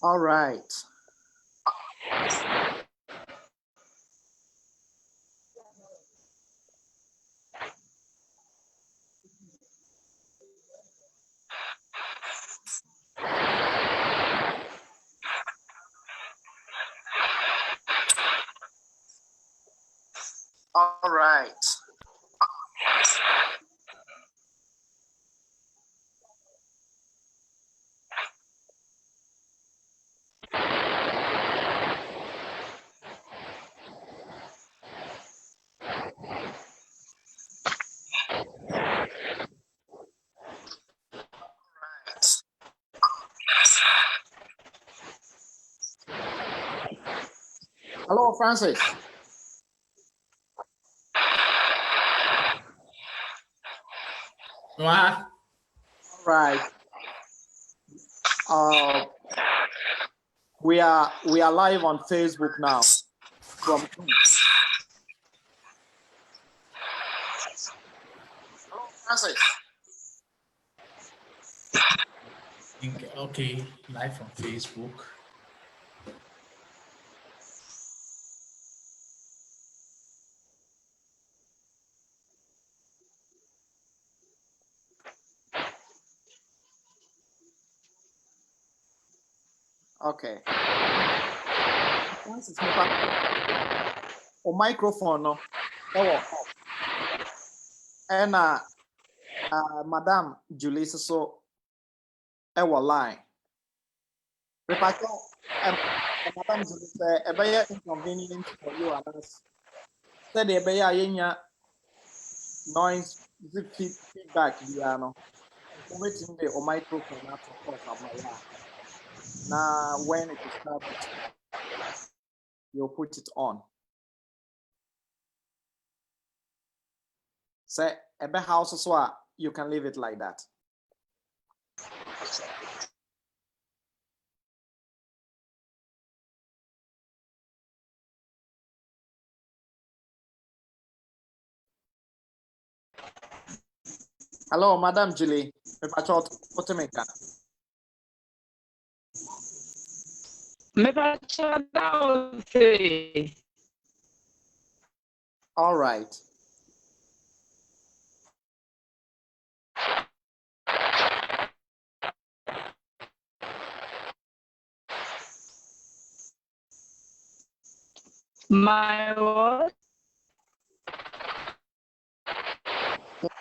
All right. All right. Hello, Francis. All right. We are live on Facebook now. From Hello, Francis. Okay, live on Facebook. Okay. Francis, o microphone no. And Madam Julie so line. Madam Julie say inconvenient for you and us. Said the noise feedback no. Waiting the microphone out of my lap. Now when it is started, you'll put it on. Say a house so you can leave it like that. Hello, Madam Julie. All right. My what?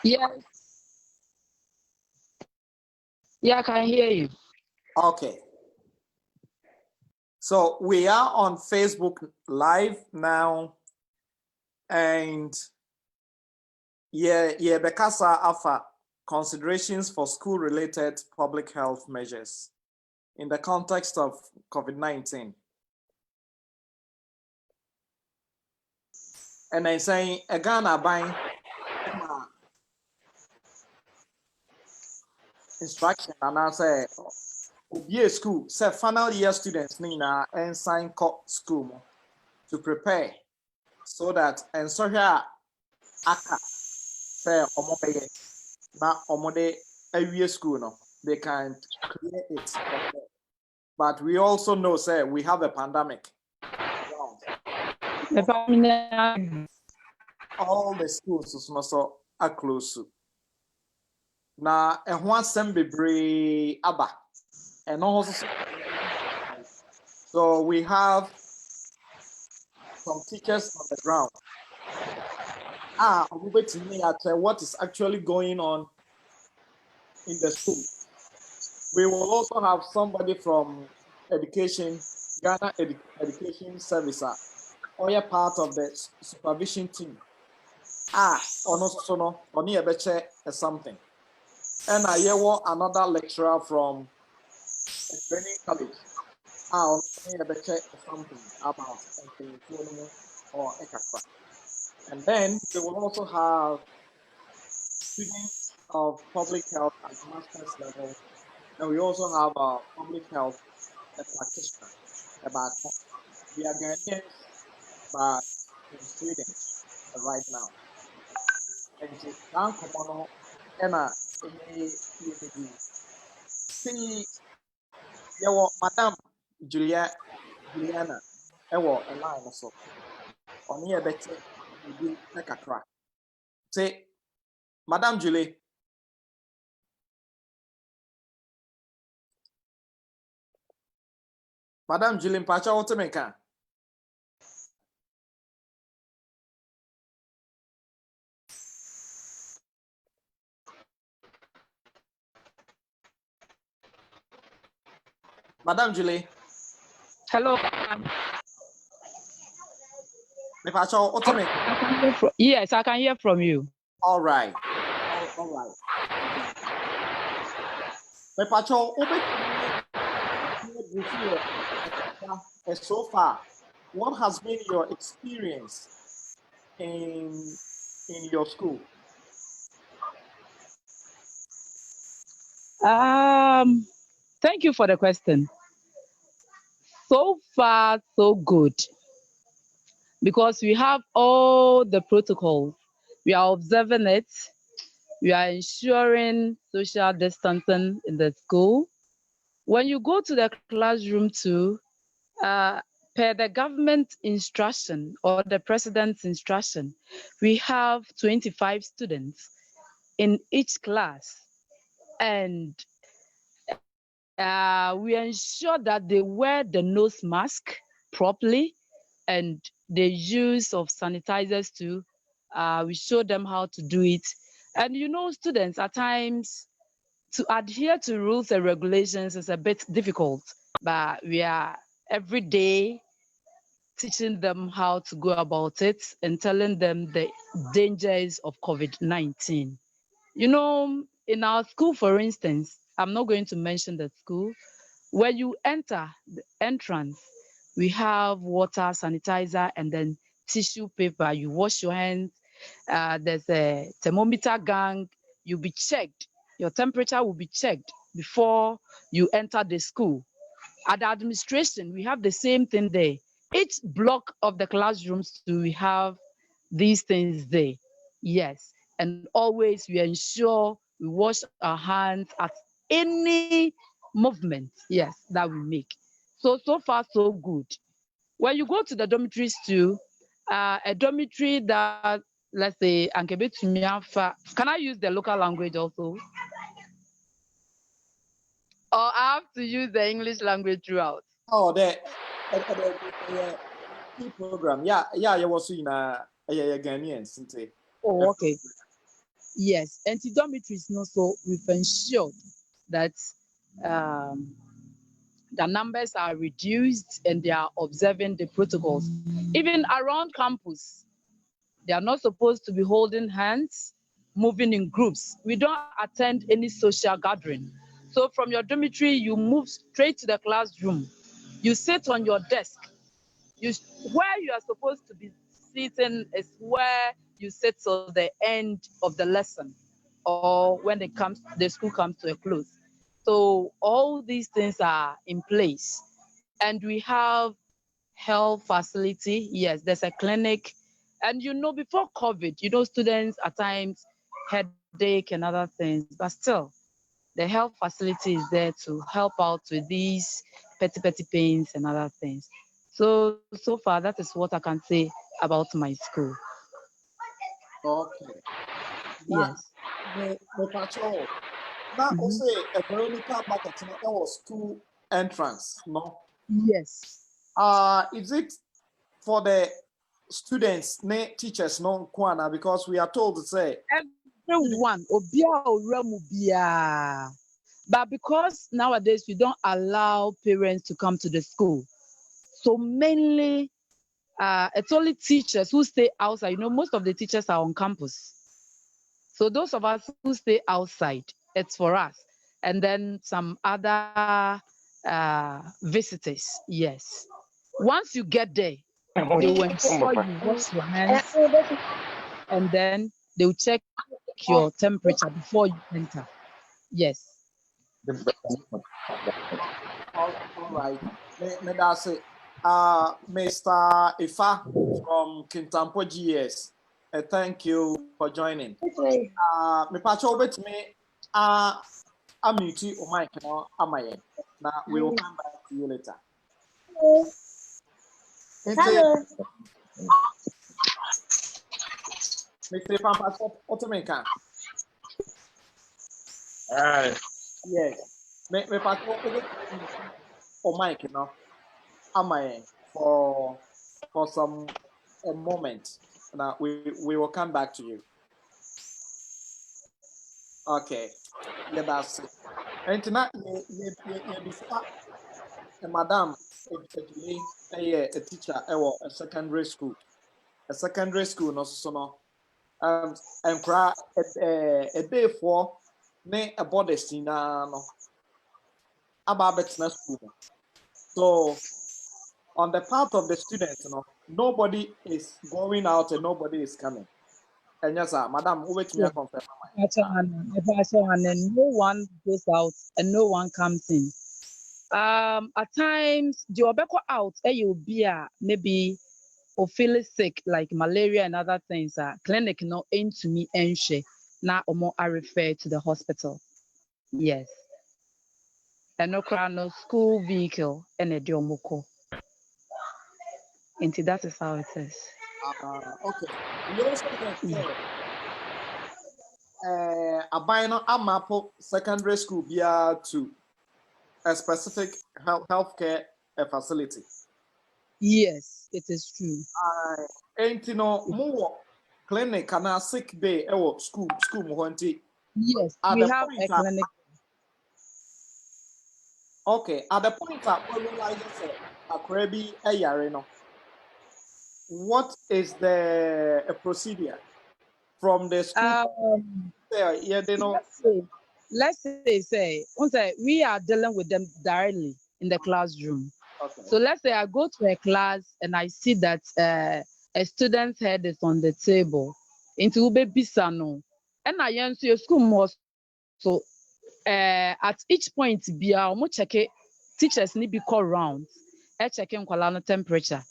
Yes. Yeah, I can hear you. Okay. So we are on Facebook Live now, and Bekasa Alpha considerations for school-related public health measures in the context of COVID-19. And I say again, buying instruction, and I say, be a school, say final year students nina and sign school to prepare so that and so here aka say omobeye na omode awie school no they can clear it. But we also know say we have a pandemic. All the schools also are close. Na ehho asem bebre aba and also so we have some teachers on the ground. I'm waiting to at what is actually going on in the school. We will also have somebody from education, Ghana Education Service, or a part of the supervision team. Only a beche something. And I hear another lecturer from a training college. Only a beche something about something or a And then we will also have students of public health at master's level. And we also have a public health practitioner about we are Ghanaians, but in Sweden right now. And so, Emma, see, Madam Juliana, a line also. On here, better, you take a crack. Say, Madam Julie. Madam Julie, Pacha, what to make? Madam Julie. Hello. Yes, I can hear from you. All right. So far, what has been your experience in your school? Thank you for the question. So far, so good. Because we have all the protocols. We are observing it. We are ensuring social distancing in the school. When you go to the classroom too, per the government instruction or the president's instruction, we have 25 students in each class. And we ensure that they wear the nose mask properly and the use of sanitizers too. We show them how to do it. And students at times to adhere to rules and regulations is a bit difficult, but we are every day teaching them how to go about it and telling them the dangers of COVID-19. In our school, for instance, I'm not going to mention the school, when you enter the entrance, we have water, sanitizer, and then tissue paper. You wash your hands. There's a thermometer gang. You'll be checked. Your temperature will be checked before you enter the school. At the administration, we have the same thing there. Each block of the classrooms, we have these things there. Yes. And always we ensure we wash our hands at any movement, yes, that we make. So far, so good. When you go to the dormitories too, a dormitory that, let's say, can I use the local language also? Or I have to use the English language throughout? Oh, the program. Yeah, you was in Ghanaians, isn't it? Oh, okay. Yes, and the dormitories also, we've ensured that the numbers are reduced and they are observing the protocols. Even around campus, they are not supposed to be holding hands, moving in groups. We don't attend any social gathering. So from your dormitory, you move straight to the classroom. You sit on your desk. Where you are supposed to be sitting is where you sit till the end of the lesson or when the school comes to a close. So all these things are in place. And we have health facility. Yes, there's a clinic. And before COVID, students at times headache and other things, but still the health facility is there to help out with these petty pains and other things. So far, that is what I can say about my school. Okay. Yes. Now, also a Veronica market that was school entrance, no? Yes. Is it for the students, teachers, no, Kwana? Because we are told to say everyone, but because nowadays we don't allow parents to come to the school, so mainly it's only teachers who stay outside. Most of the teachers are on campus. So those of us who stay outside, it's for us. And then some other visitors, yes. Once you get there, They will ensure you wash your hands, and then they will check your temperature before you enter. Yes. All right. That's it. Mr. Ifa from Kintampo GS. Thank you for joining. Me pacho with me. I'm mute on mic now. Now we will come back to you later. Hello. Mr. Ifa, what to make? Yes. Me pacho on mic now. For some a moment. Now we will come back to you. Okay. Yeah, that's it. And tonight, madam, a teacher, a secondary school. A secondary school, no, so no. And cry a day for me a body scene, no. About school. So, on the part of the students, nobody is going out and nobody is coming. And yes, sir, madam, wait me confirm. And no one goes out and no one comes in. At times, the obeko out, you'll be maybe or feeling sick like malaria and other things. Clinic no into me enche now or more are referred to the hospital. Yes. And no school vehicle and a diomoko. And that is how it is. Okay. You also can say, a binary amapo secondary school via to a specific healthcare facility. Yes, it is true. Ain't more clinic and a sick bay or school mohonti. Yes, we have a clinic. Okay, at the point that we realize a crabby a yareno. What is the procedure from the school? Yeah, they know. Let's say, we are dealing with them directly in the classroom. Okay. So let's say I go to a class and I see that a student's head is on the table. Into ube bisano, and I answer your school more. So at each point, be check it. Teachers need be call round. Checking kwalano temperature.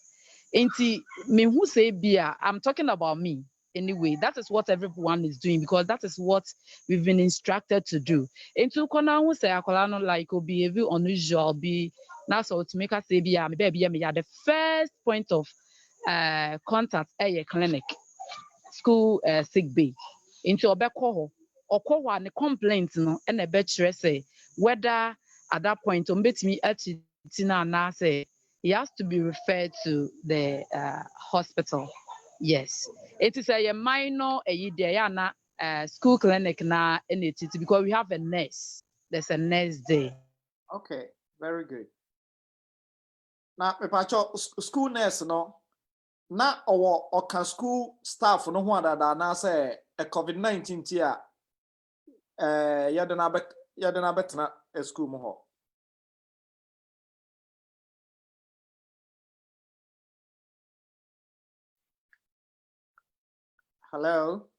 Inti me who say beer, I'm talking about me anyway. That is what everyone is doing because that is what we've been instructed to do. Into kona who say akolano like will be unusual, be now so to make us say beer, maybe the first point of contact a clinic, school sick bay. Into obeko or call one complaint no and a betray say whether at that point on bet me at tina na say he has to be referred to the hospital. Yes, it is a minor school clinic na in it because we have a nurse. There's a nurse there. Okay, very good. Now, school nurse no. Na or can school staff no one that na say a COVID-19 tia yadana betna a school mo. Hello.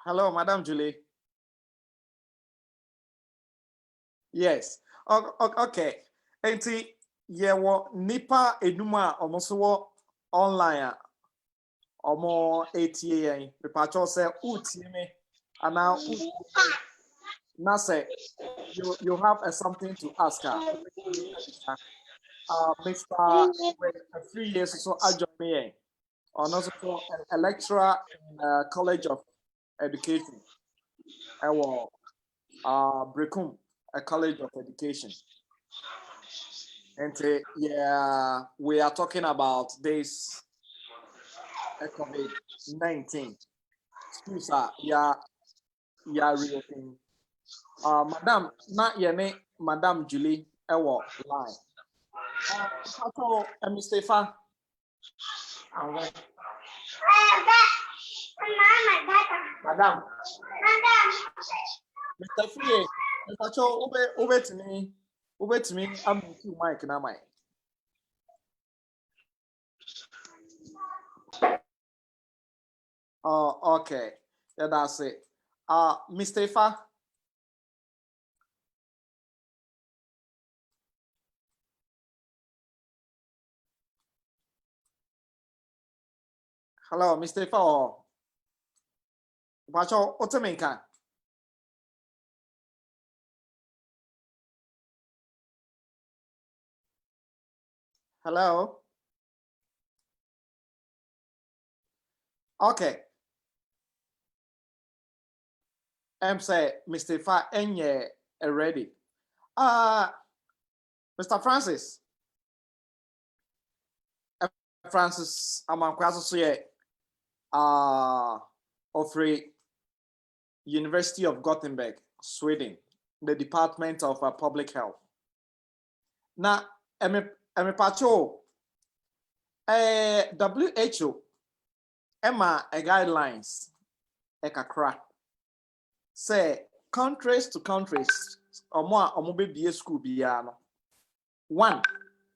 Hello, Madam Julie. Yes. Okay. Enti yewo nipa enuma omoso online omo ATA yen. Pepacho say uti me ana na say you have something to ask her. Mr. Afriyie so join me and also a lecturer in College of Education. Brekum, a College of Education. And yeah, we are talking about this COVID-19. Schools are reopening. Madam, not yene, Madam Julie, line. Mr. Fa. Madam. Mr. Afriyie. Pacho, ube to me, I'm to Mike and I. Oh, okay. Yeah, that's it. Mr. Ifa. Hello, Mr. Ifa. Pacho, what's the main? Hello. Okay. I'm say Mr. Fa enye ready. Mr. Francis. Francis Amankwaso so ye of University of Gothenburg, Sweden, the Department of Public Health. Now, eme pacho WHO Emma guidelines ekakra say countries to countries omo be school biya no. One,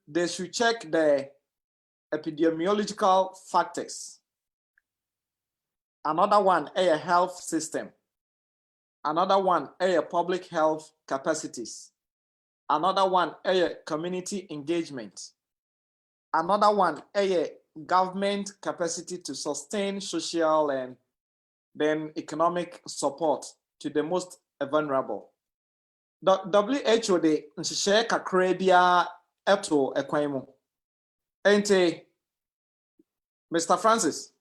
they should check the epidemiological factors. Another one, a health system. Another one, a public health capacities. Another one, a community engagement. Another one, a government capacity to sustain social and then economic support to the most vulnerable. The WHO de nhyehyɛ kakra bia eto ekwan mu. Ente Mr. Francis,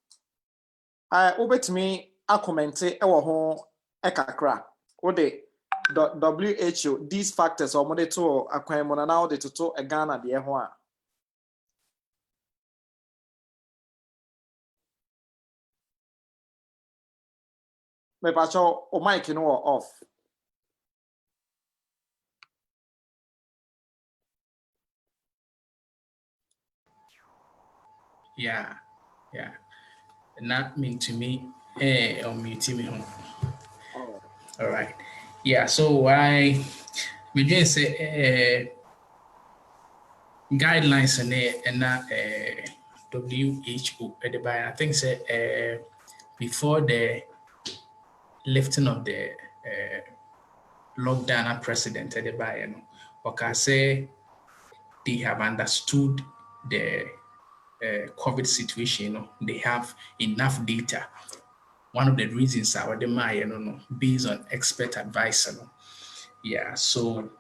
wobetumi akommente ewo ho ekakra. Ode the WHO these factors or mode to akwan mu na now de toto e Ghana de ho a. Me pacho o mic no off. Yeah. Not mean to me, or me to me home. Oh. All right. Yeah, so I begin say guidelines and WHO at the by I think say before the lifting of the lockdown at president at the by okay say they have understood the COVID situation, they have enough data. One of the reasons I would admire, based on expert advice, yeah. So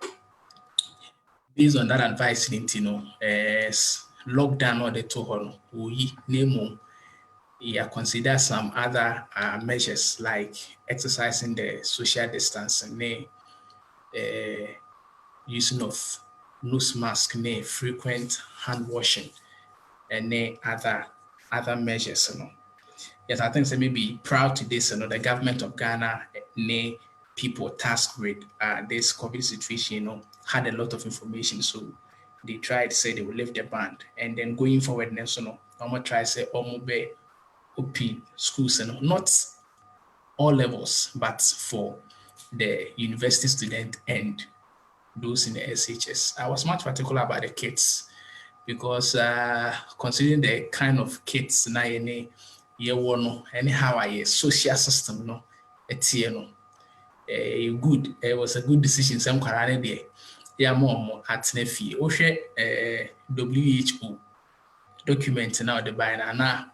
based on that advice, lockdown or the tohon, we name yeah, consider some other measures like exercising the social distancing, using of nose mask, frequent hand washing, and other measures. Yes, I think so maybe proud to this, the government of Ghana, people tasked with this COVID situation, had a lot of information. So they tried to say they will lift the ban. And then going forward, I'm gonna try to say be open schools and not all levels, but for the university student and those in the SHS. I was much particular about the kids because considering the kind of kids na any year one anyhow I social system no etie no good it was a good decision some kwarane there yeah more atena fie ohwe WHO document now the by na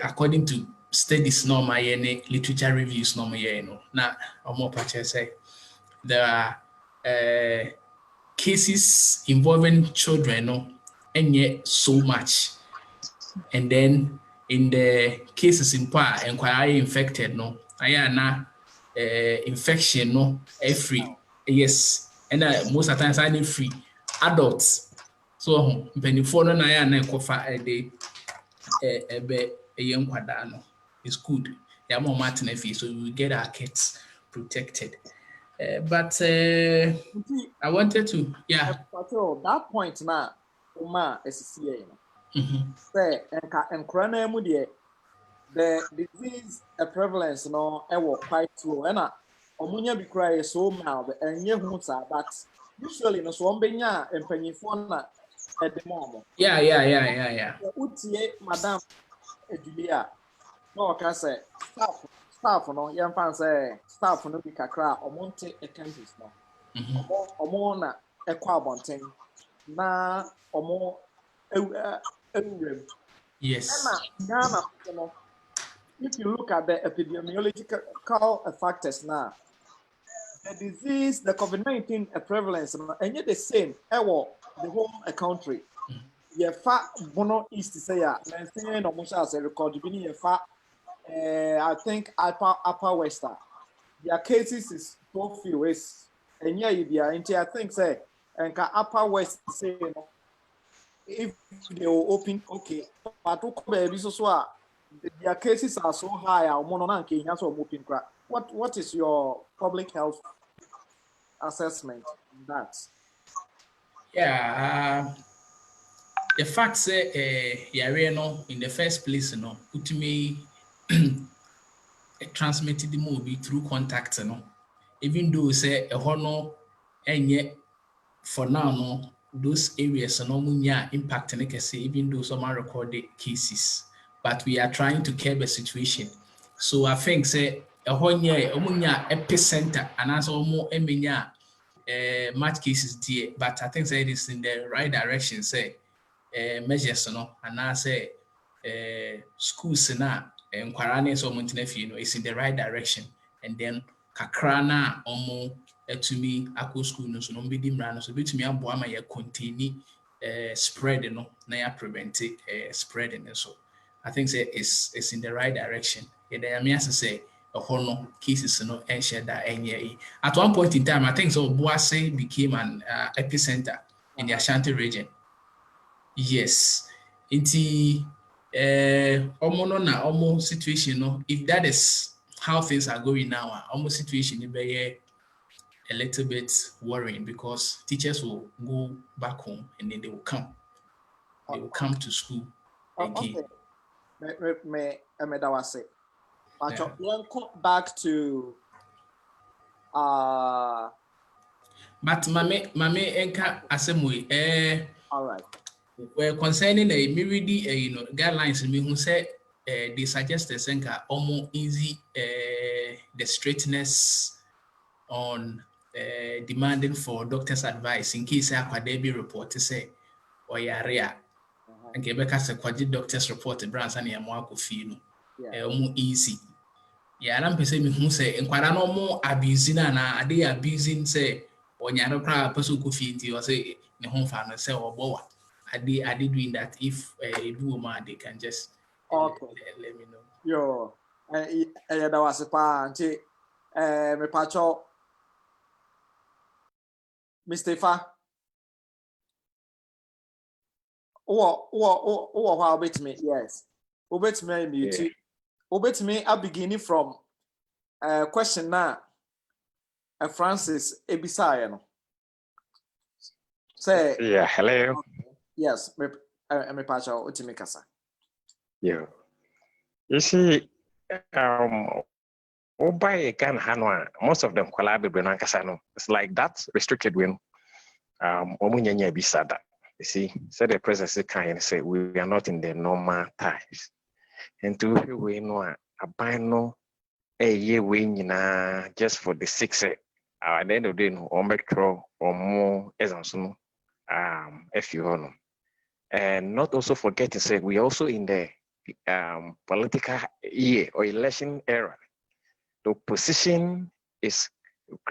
according to studies no my any literature reviews no my no na omo pache say there are cases involving children, and yet so much. And then in the cases in part, and quite infected, I am now infection, free. Yes, and most of the times I need free adults. So, before no, I am kofa a day, a young quadano. It's good. They are more Martin fee, so we get our kids protected. But I wanted to, yeah. Pacho that point na uma SCA. Mm-hmm. Say enkra na mu de the disease prevalence no quite low. omunya bi cry so mild and ye hu sa but usually no so ombenya empanyifo na edemo. Yeah. Utie madam Julia no ka say staff no yem fan say staff no bi kakra omonte e campus no. Omo na ekwa abonten na omo ewurem. Yes. Ghana, if you look at the epidemiological factors now, the disease, the COVID-19 prevalence, and yet the same, the whole country. You fat bono east to say, and no much as a record, you fat, I think upper western. Their cases is so few is, and yeah, you be, I think say, and upper west say, if they will open, okay, but their cases are so high. What is your public health assessment on that? Yeah, the fact say yare no in the first place no put me transmitted the movie through contact no even though say a no enye for now no those areas no munya impact na say even though some are recorded cases but we are trying to curb the situation so I think say a nye omunya epicenter and as omo emenya much cases there but I think say it is in the right direction say measures no and I say schools na nkwara ne so omo fie no is in the right direction and then kakra na omo etumi akọ school no so no be di mra no so betumi aboa ma ya contain spread no na ya prevent spreading so I think say it's in the right direction and then I mean as say no cases no and share that at one point in time I think so Boase became an epicenter in the Ashanti region. Yes. Inti omo na omo situation no if that is how things are going now omo situation be a little bit worrying because teachers will go back home and then they will come to school again. Okay. Me that was it. But Yeah. we'll come back to But mame enka asem all right. well concerning me read guidelines me who say they suggest senka almost easy the straightness on demanding for doctor's advice in case akwadaa bi report say oyare a nke beka say kwaji doctor's report brands and yamo akofie no almost easy ya na mpese me hu say nkwara no mo abuse na ade abusing say onyare kra person kofie nti o say ne ho fa no say obowa are they doing that if do ma they can just okay let me know. Yo that was pa nti me pacho Mr. Fa how bet me yes obet me mute obet me I beginning from question na Francis ebisa no say yeah hello yes me pacho utimi kasa yeah you see by Ghana, most of them collaborate with Nankasano. It's like that restricted when Omunyanya Bisada. You see, so the president can say we are not in the normal times. And to we know a bino a year win just for the 6 at the end of the day, or metro or more as if you know. And not also forget to say we also in the political year or election era. The position is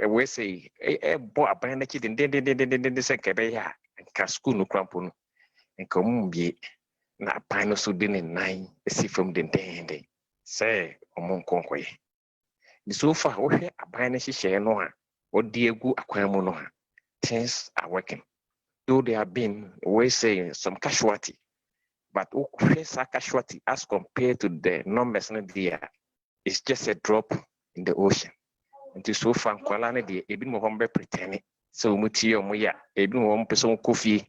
we say boy abana ki den se kebe ya nka school no krampo no nka mumbi na abana so den nan see from den say omo nkonkoye the so far wo hwe abana hihye no a odi egu akwan mu no ha things are working though there have been we say some casualty but wo hwe sa casualty as compared to the numbers no there it's just a drop in the ocean. Nti so far nkwala na de ebi mo hombe pretend so mutie omo ya ebi mo hom person kofi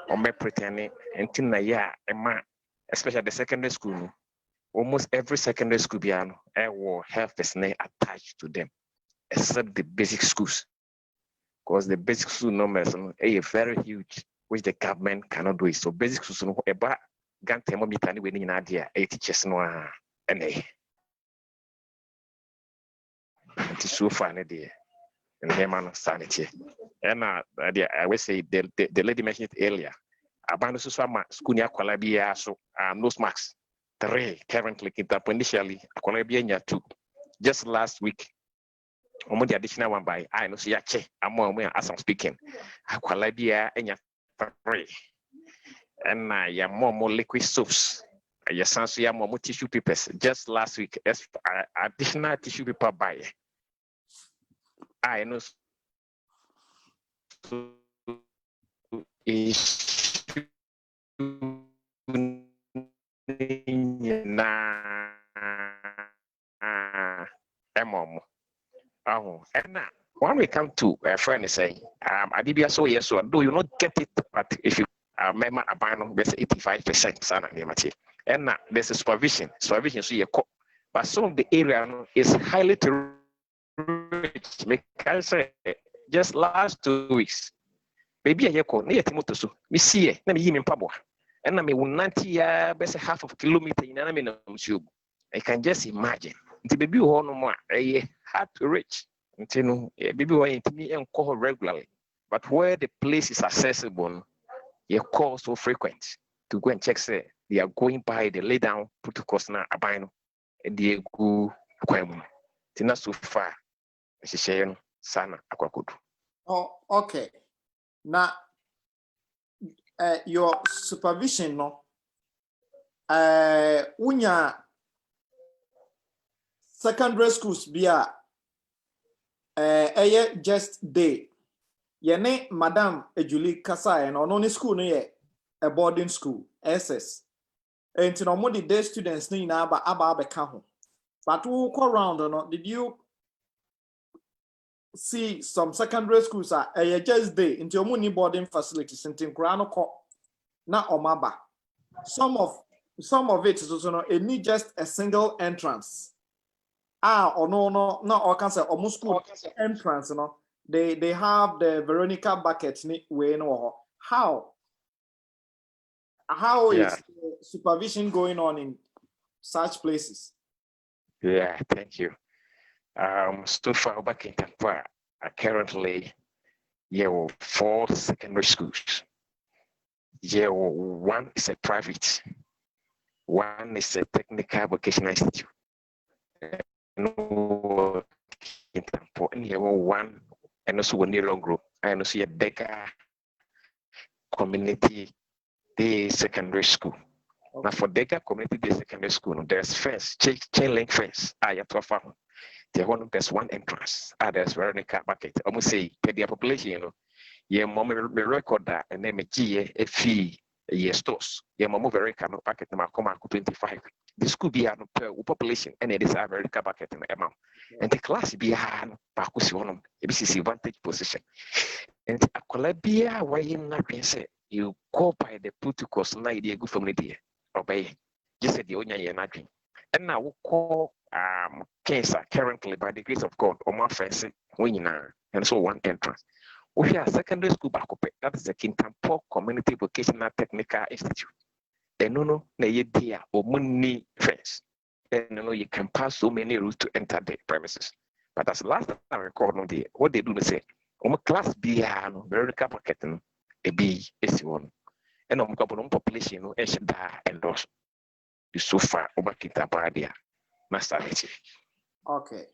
hombe pretend nti na ya ema especially the secondary school almost every secondary school biano will have personnel attached to them except the basic schools, because the basic school numbers are very huge, which the government cannot do it. So basic schools about gan thermometer anyway in idea teachers no and so far there and the sanity. And I will say the lady mentioned it earlier. Abandon school near Kwalabia, so nose marks 3 currently initially Kwalabia 2. Just last week, the additional one by I know see as I'm speaking. Kwalabia and 3. And ya more liquid soaps. Ya sans ya more tissue papers. Just last week, additional tissue paper by I know and when we come to a friend saying, I did so yes, so do you not get it? But if you remember about there's 85%, and there's a supervision. Supervision, so you but some of the area is highly rich. Because just last 2 weeks, baby, I call near Timoto, me see it, let me him in Pabua, and I mean, 90 best half of kilometer in an I can just imagine. The baby no more hard to reach. Until baby were me and call regularly. But where the place is accessible, you call so frequent to go and check say they are going by the lay down protocols now abino and they go aquam. Tina so far. She sana aquakudu. Oh, okay. Now your supervision no unya secondary schools be just day. Yene Madam Ejuli Kasai and on school no a boarding school SS. And to no day students ni na aba ho. But who call round or not? Did you see some secondary schools are just day into your money boarding facilities in Tinkrano na omaba. Some of it is also need just a single entrance. Or no, or can say almost school entrance, They have the Veronica bucket way no. How is supervision going on in such places? Yeah, thank you. So far back in Tampa, currently 4 secondary schools. One is a private, one is a technical vocational institute. No, in Tampa, and one, and also one year long group, and also a Deca Community Day Secondary School. Okay. Now for Deca Community Day Secondary School, there's fence, chain link fence. There's one entrance. There's Veronica bucket. Almost say the population, mom record that and then a fee stores. Mom Veronica bucket number 25. This could be a population and it is a Veronica bucket in the amount. And the class be a Pacusionum, ABCC vantage position. And a Colabia, why not say you go by the protocols, not idea good from the day. Obey. Just said the only nothing. And now we call cancer currently by the grace of God or more fancy winning and so one entrance. We have secondary school back up. That is the Kintampo Community Vocational Technical Institute. And no, dear or money fence. And you can pass so many routes to enter the premises. But as last time I record on the what they do, they say, class B, very capital, a B, S1, and couple population, and also. So far, over Kintampo. Okay.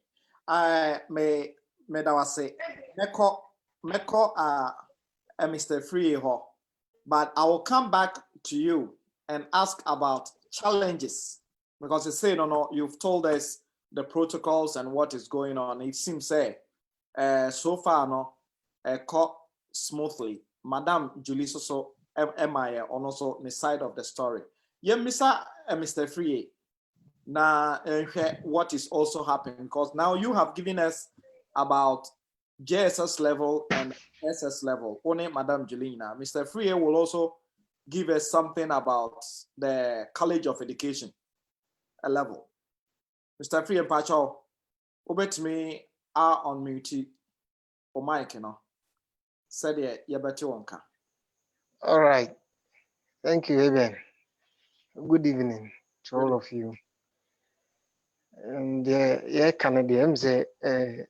I may that was say Meko Mr. Free ho, but I will come back to you and ask about challenges because you say no, you've told us the protocols and what is going on. It seems so far no smoothly. Madam Julie so MIA on also the side of the story. Yeah, Mr. Free. Now, what is also happening because now you have given us about JSS level and SS level. Only Madam Jelena. Mr. Free will also give us something about the College of Education level. Mr. Free and Pacho, over to me, are on mute or mic, you know. Said yeah, better wonka. All right. Thank you, Eben. Good evening to all of you. And yeah, Canada, say I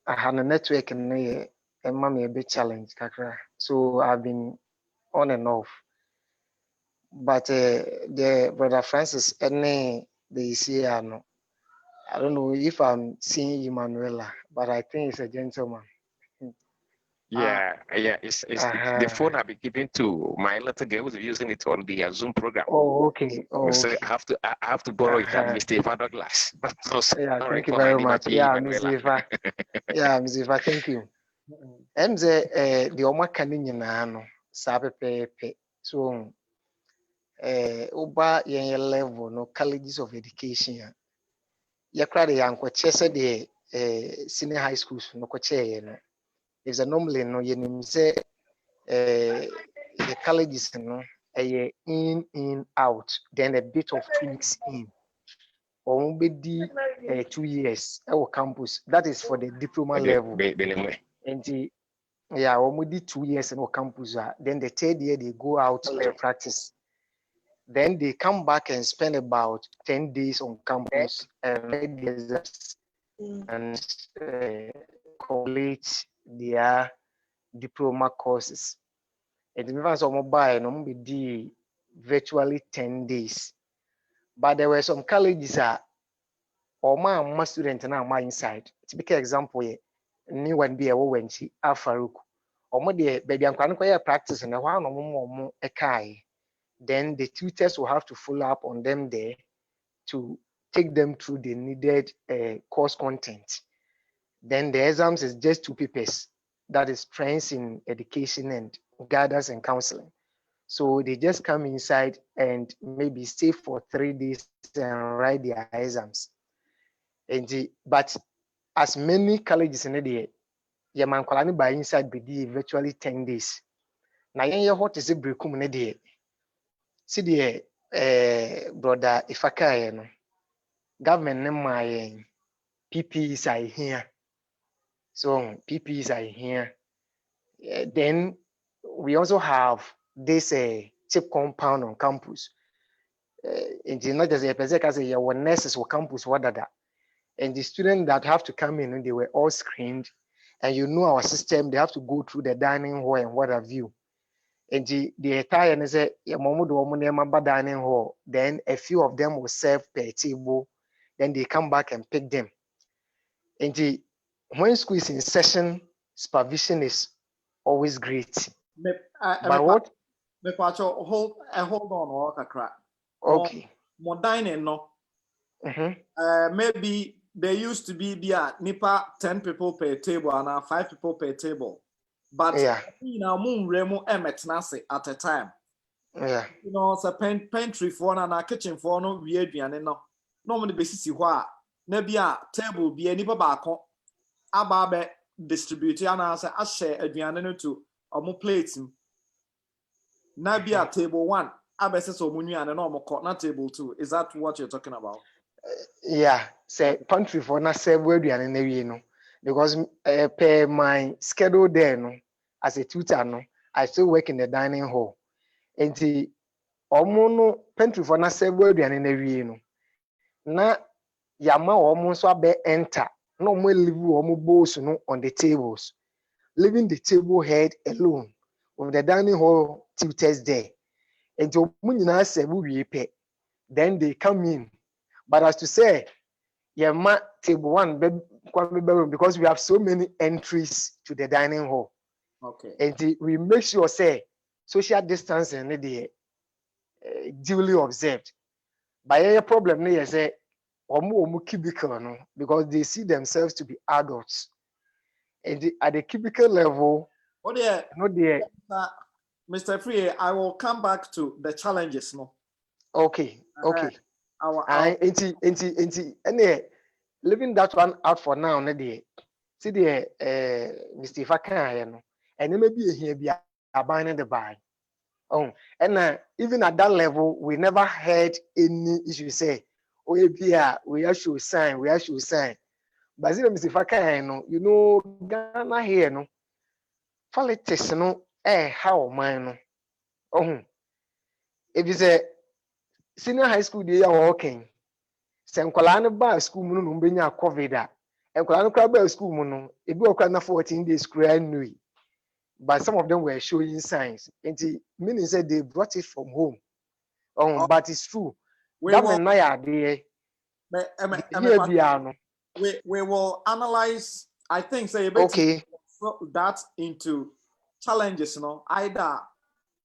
had a network and a mommy a bit challenge, kakra. So I've been on and off. But the brother Francis, any the no, I don't know if I'm seeing Emanuela, but I think it's a gentleman. Yeah, it's the phone I've been giving to my little girl who's using it on the Zoom program. Oh, okay. Oh, So okay. I have to borrow it at Mr. Eva Glass. So Yeah, sorry thank you for my very much. liberty, Yeah, Manuela. Ms. Eva. Yeah, Ms. Eva, thank you. The Omaka nyinaa no saa pɛpɛɛpɛ. So woba yɛn level no colleges of education a yɛkora de yɛankɔkyɛ sɛdeɛ senior high schools no kɔkyɛeɛ no. Is a normally no yɛnim sɛ the colleges no in out, then a bit of 2 weeks in. Or maybe 2 years our campus. That is for the diploma level. And yeah, or maybe 2 years in our campus. Then the third year they go out to practice. Then they come back and spend about 10 days on campus and complete their diploma courses. And even some mobile no be virtually 10 days. But there were some colleges or my student now my inside. Typical example here, new one be a wenchi Afaruk. Or more the baby and practice and a while no more ekai. Then the tutors will have to follow up on them there to take them through the needed course content. Then the exams is just 2 papers. That is trends in education and guidance and counseling. So they just come inside and maybe stay for 3 days and write their exams. But as many colleges in the year, by inside be virtually 10 days. Now, what is it breakum in the see the brother Ifaka no government my PPEs are here. So PPEs are here. Then we also have this chip compound on campus. And not just a say your nurses will campus what that. And the students that have to come in, they were all screened. And you know our system, they have to go through the dining hall and what have you. And the entire and say dining hall, then a few of them will serve per table, then they come back and pick them. And when school is in session, supervision is always great. But what? Hold on, Wakakra. Okay. More dining, no. Maybe there used to be nipa 10 people per table and 5 people per table. But you know, moon remo emetnase at a time. Yeah. You know, it's a pantry for and a kitchen for no weird and no. Normally basis wha maybe a table be any babako ababe distribute and answer a share a to or more plates. Now be a table 1. Abeses or munu and a normal corner table 2. Is that what you're talking about? Yeah, say pantry for na say where do you know because per my schedule there no as a tutor no I still work in the dining hall. And the no pantry for na say where do you know na yama almost abe enter no more leave bowls no on the tables, leaving the table head alone with the dining hall tutors there. And to say we pay, then they come in. But as to say, yeah, table 1 because we have so many entries to the dining hall. Okay. And we make sure say social distancing duly observed. But a problem here say cubicle no because they see themselves to be adults. And at the cubicle level, Mr. Afriyie, I will come back to the challenges no. Okay. Leaving that one out for now, see the Mr. Ifaka no, and it may be here be abandon the buy. Oh, and even at that level, we never heard any issue say, oh, yeah, we are should sign. Basile Misifaka, no, you know, Ghana here, no. Politics, no, how mine, oh, if you say senior high school, they are working. Senkolano ba school muno no benya COVID a. Enkolano kra ba school muno, ebi okra na 14 days kra nui. But some of them were showing signs. And meaning said they brought it from home. But it's true. Government na ya de we will analyze. I think say okay. that into challenges, you know, either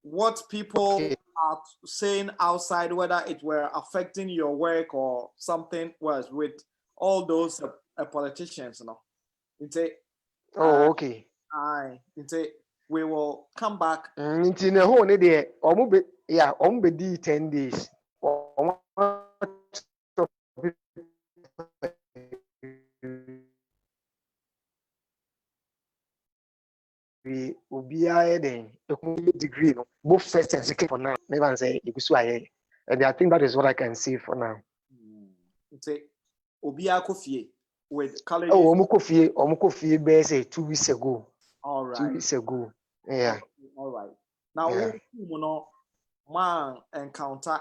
what people are saying outside, whether it were affecting your work or something was with all those politicians, you know. Okay. We will come back. Into the whole day, almost be 10 days. We will be a degree, no? Both first and second for now. Maybe say and I think that is what I can see for now. With college. Oh, Omukofie, say 2 weeks ago. All right. 2 weeks ago. Yeah. All right. Now, you know, man encounter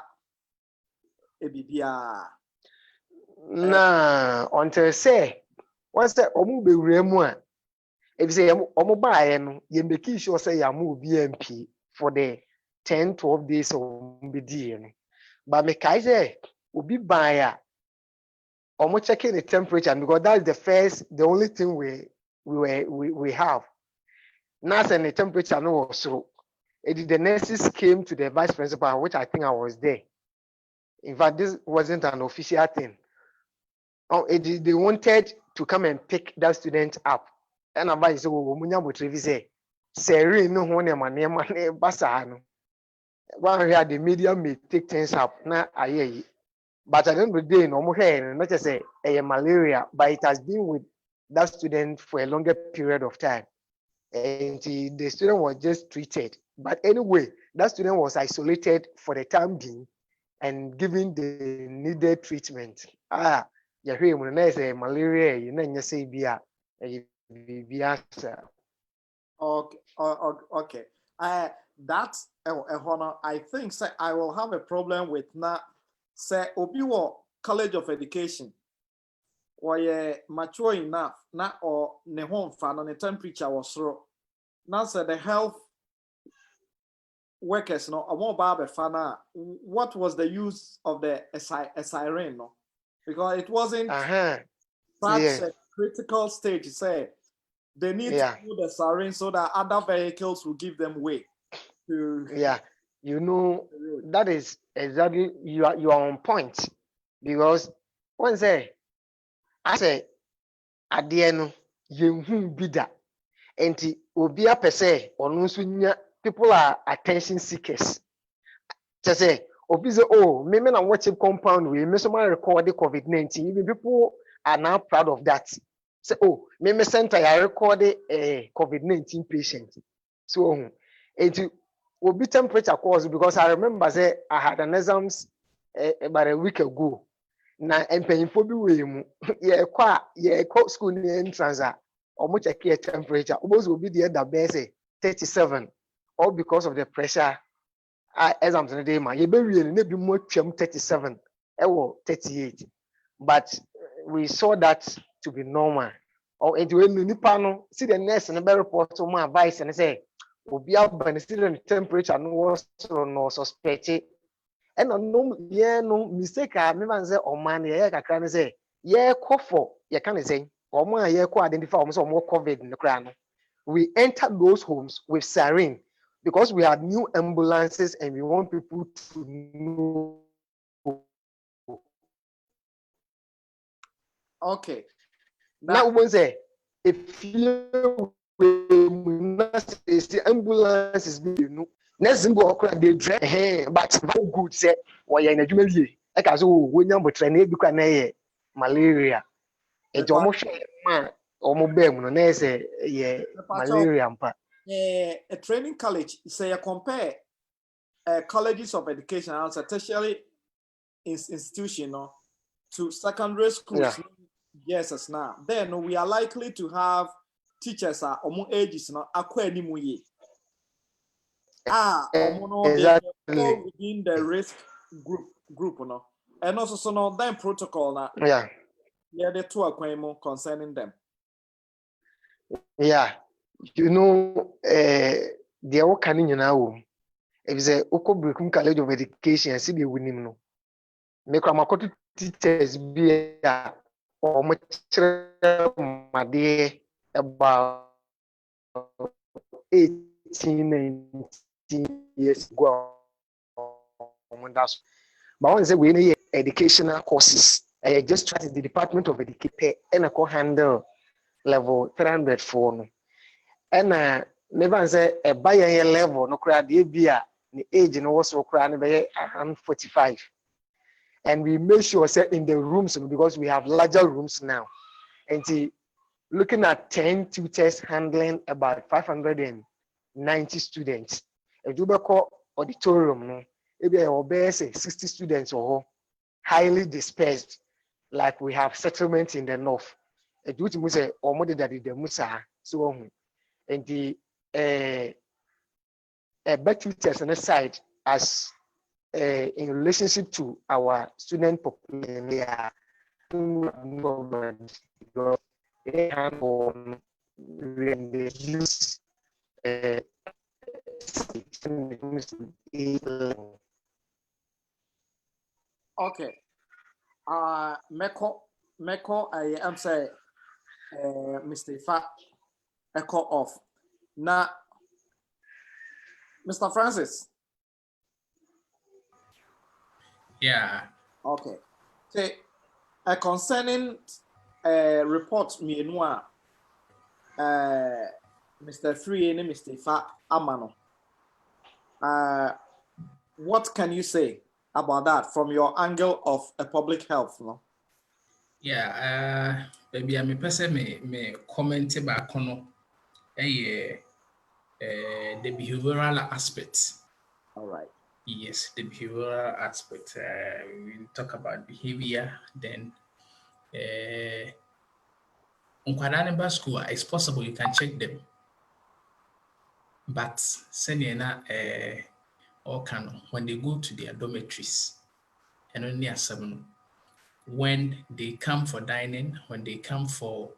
a BBR. Nah, until say, once the Omu be remua. If you say Omu buy no, you make sure say Yamu BMP for the 10-12 days of BD. But me kai say, Ubi buy Omu checking the temperature because that's the only thing we have. Now, the temperature no was so. The nurses came to the vice principal, which I think I was there. In fact, this wasn't an official thing. They wanted to come and pick that student up. And I said, "Oh, munya mutrevi say, seri no one money basa no." One here the media may take things up. Na aye. But at the end of the day, no more here. Not just say a malaria, but it has been with that student for a longer period of time. And the student was just treated. But anyway, that student was isolated for the time being and given the needed treatment. You hear when I say malaria, you know, you say beer. Okay. That's a honor. I think I will have a problem with na say Obiwo College of Education. Why mature enough na or ne home fan on the temperature was low. Now say the health workers no more barbe fana. What was the use of the siren no? Because it wasn't such a critical stage. Say they need to put the siren so that other vehicles will give them way. You know, that is exactly you are on point because one say I say at the end you bida and obia per se or people are attention seekers. Just say oh, me na watch compound we me some record the COVID-19. Even people are now proud of that. Say me center I recorded a COVID-19 patient. So it will be temperature cause because I remember say I had an exams about a week ago. Na empanyinfo bi we mu ye kwa school ni entrance or much check your temperature almost will be the other best 37 all because of the pressure exams in the day man you be really na bi mu atwam 37 38 but we saw that to be normal or into when nipa no see the nurse and the report to my advice and say obi aban see the temperature no was no suspect and no mistake me man say man ye kakra ne say ye for ye can say ye identify COVID in the crown. We entered those homes with siren because we had new ambulances and we want people to know. Okay. Now we say if you see ambulances be next go they dress but good say why in adwuma wie e ka so wonya botre na ebi kwa na ye malaria e jo mo hwe ma o mo bam no na say ye malaria mpa a training college say you compare colleges of education as a tertiary institution to secondary schools Yes, as now. Then we are likely to have teachers are among ages now akwa they fall within the risk group no. And also so now then protocol na the two akwa concerning them. Yeah, you know, the Okanini now. If it's a Okobrikum College of Education, see the winning no. Make my teachers be or much my dear about 18, 19 years ago. But I want to say we need educational courses. I just tried the Department of Education and I can handle level 304. And never say a buy level no crowd the age no was so crowd 45. And we make sure set in the rooms because we have larger rooms now. And looking at 10 tutors handling about 590 students. A Jubako auditorium, no, maybe 60 students or highly dispersed, like we have settlements in the north. A duty must say or more than the Musa. So and the better tutors on the side as in relationship to our student population, they are they have when they use Okay. Meko, I am say, Mr. Fa, echo off. Now, Mr. Francis. Yeah. Okay. Say, concerning report me Mr. Afriyie and Mr. Fa Amano. What can you say about that from your angle of a public health? No? Yeah, maybe I'm a person may comment about the behavioral aspect. All right. Yes, the behavioral aspect. We talk about behavior, then on school, it's possible you can check them. But when they go to their dormitories, and only at 7, when they come for dining, when they come for,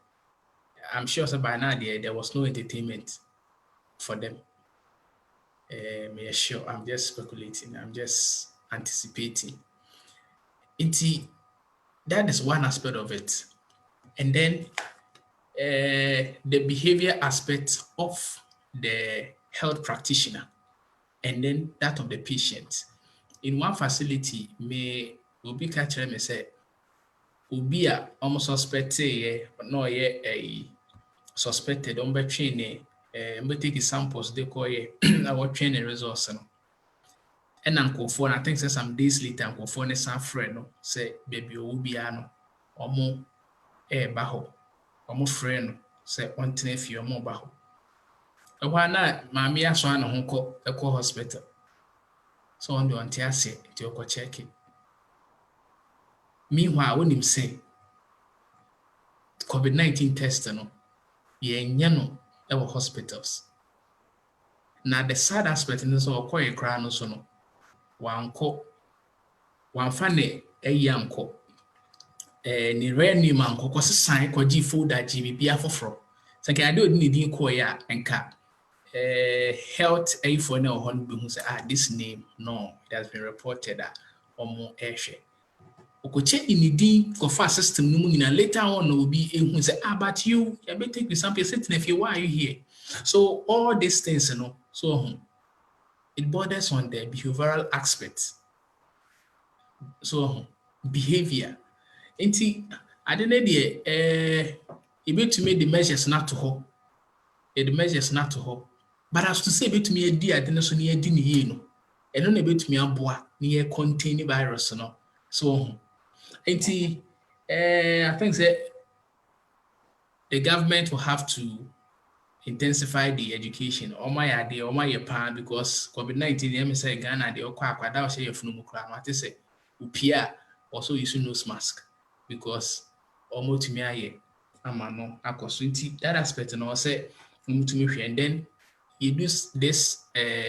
I'm sure so by now there was no entertainment for them. Yeah, sure, I'm just speculating, I'm just anticipating. That is one aspect of it. And then the behavior aspect of the health practitioner, and then that of the patient. In one facility, may be catch me say, Ubi a almost suspected, no, a suspected on training, take samples, they call our training results. And Uncle phone, I think some days later, Uncle phone is some friend, say, baby, Ubiano, or more, baho, or more friend, say, one nephew or more baho. Why not, Mammy, I saw a hospital. So on the antiasse, to check it. Meanwhile, when him say COVID-19 test, no, no, there were hospitals. Now the sad aspect in this all quite a crown so no. One funny a young co. Ni rare new man was a sign for G food that Jimmy be a for. So I don't need you queer and cat. Health a for no one who say, this name, no, it has been reported that or more airshare. Okoche in the for system no money later on will be who say but you better take with some sitting if you why are you here. So all these things so it borders on the behavioral aspects. So behavior. I don't know the to make the measures not to hope. The measures not to hope. But as to say to me a dear dinner so near dinner no. And only bit me a boy near contain virus no. So I think that the government will have to intensify the education. Or my idea, or my pan, because COVID-19, say Ghana, the Okwa, that was a funumukra. What is it? Upia also use nose mask because almost me aye amano akosunti that aspect no say mutumi and then you do this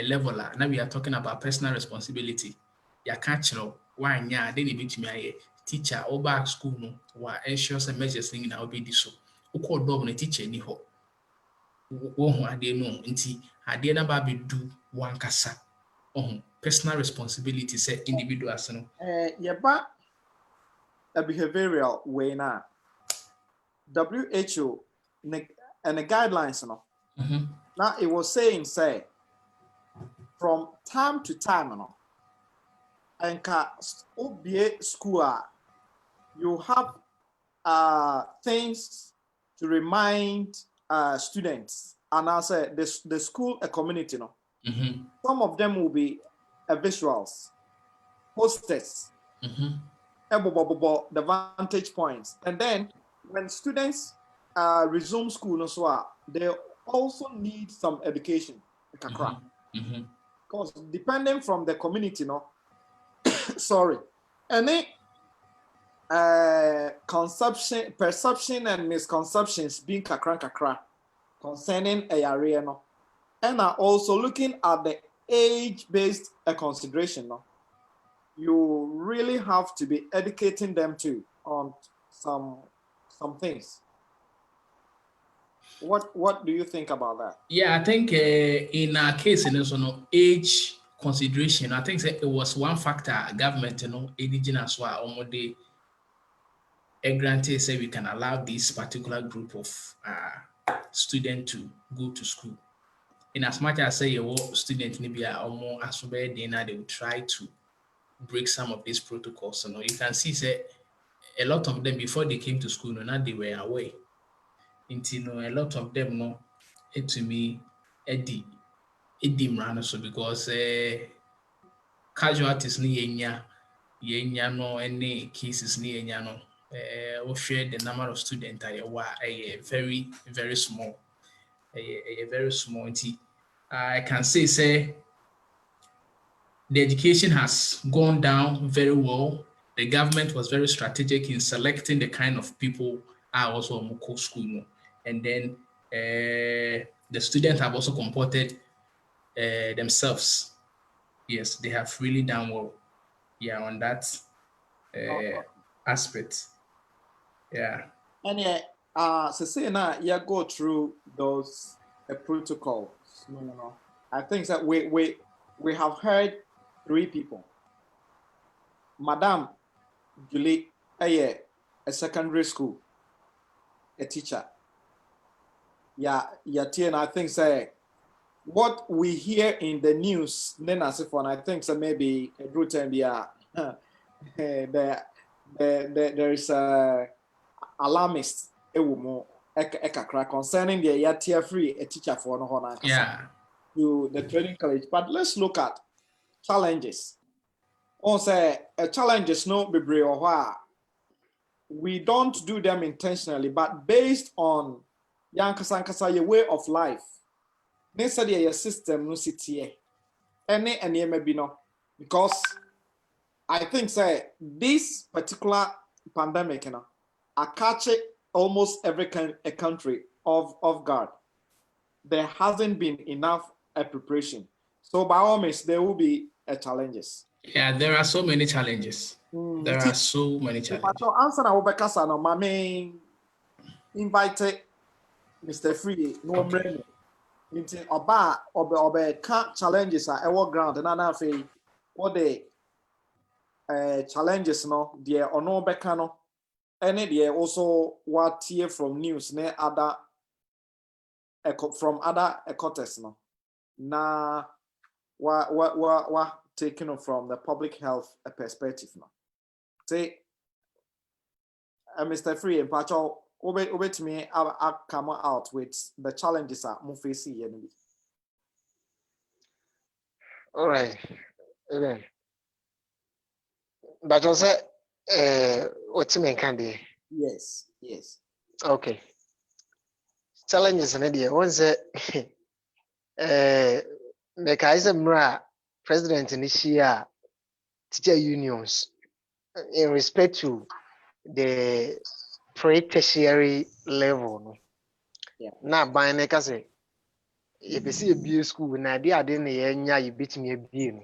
level now we are talking about personal responsibility ya catch no one ya then you betumi aye teacher or back school no wa ensure some measures thing na obi di so ukọ dog na teacher ni ho wo ho ade no nti ade na ba be do one kasa personal responsibility say individuals no Yeba a behavioral way now. WHO and the guidelines, you know. Now it was saying, say, from time to time, you know, and OBA school, you have things to remind students, and I say the school a community, you know. Some of them will be visuals, posters, the vantage points, and then when students resume school, they also need some education. Because depending from the community, sorry, any perception and misconceptions being kakra concerning a area, and are also looking at the age-based consideration, you really have to be educating them too on some things. What do you think about that? Yeah, I think in our case, age consideration, I think it was one factor government, indigenous were almost granted say we can allow this particular group of students to go to school. In as much as say your student maybe are almost as well, they will try to break some of these protocols. So you can see say a lot of them before they came to school, now they were away. A lot of them to me Eddie mmara so because casualties ni yenya no any cases ni yenya no we share the number of students very very small very small. I can say the education has gone down very well. The government was very strategic in selecting the kind of people are also on school, and then the students have also comported themselves. Yes, they have really done well. Yeah, on that aspect. Yeah. And so say now you go through those protocols. I think that we have heard 3 people. Madam Julie, a secondary school, a teacher. Yeah, and I think say what we hear in the news, then as if I think so maybe a good time there is a alarmist concerning the tier free a teacher for no to the training college. But let's look at challenges. Also, challenges no be we don't do them intentionally, but based on your way of life. Necessarily your system no city any maybe no, because I think say this particular pandemic I catch it almost every country off guard. There hasn't been enough preparation, so by all means there will be challenges. Yeah, there are so many challenges. There are so many challenges. So answer na Obekasa no mame invited Mr. Free no brain. Into oba challenges are our ground and na what the challenges no there or no beka no any there also what hear from news ne other from other context no na what taken from the public health perspective no say Mr. Free and Pacho over to me I come out with the challenges are more facing enemy. All right. Okay. But also, what's my candy? Yes. Okay. Challenges in India. Once mechanism president initiate teacher unions in respect to the pre-tertiary level no. Yeah. Na ban ne ka say ye pese ebie school na ade na ye nya ye betimi ebie no.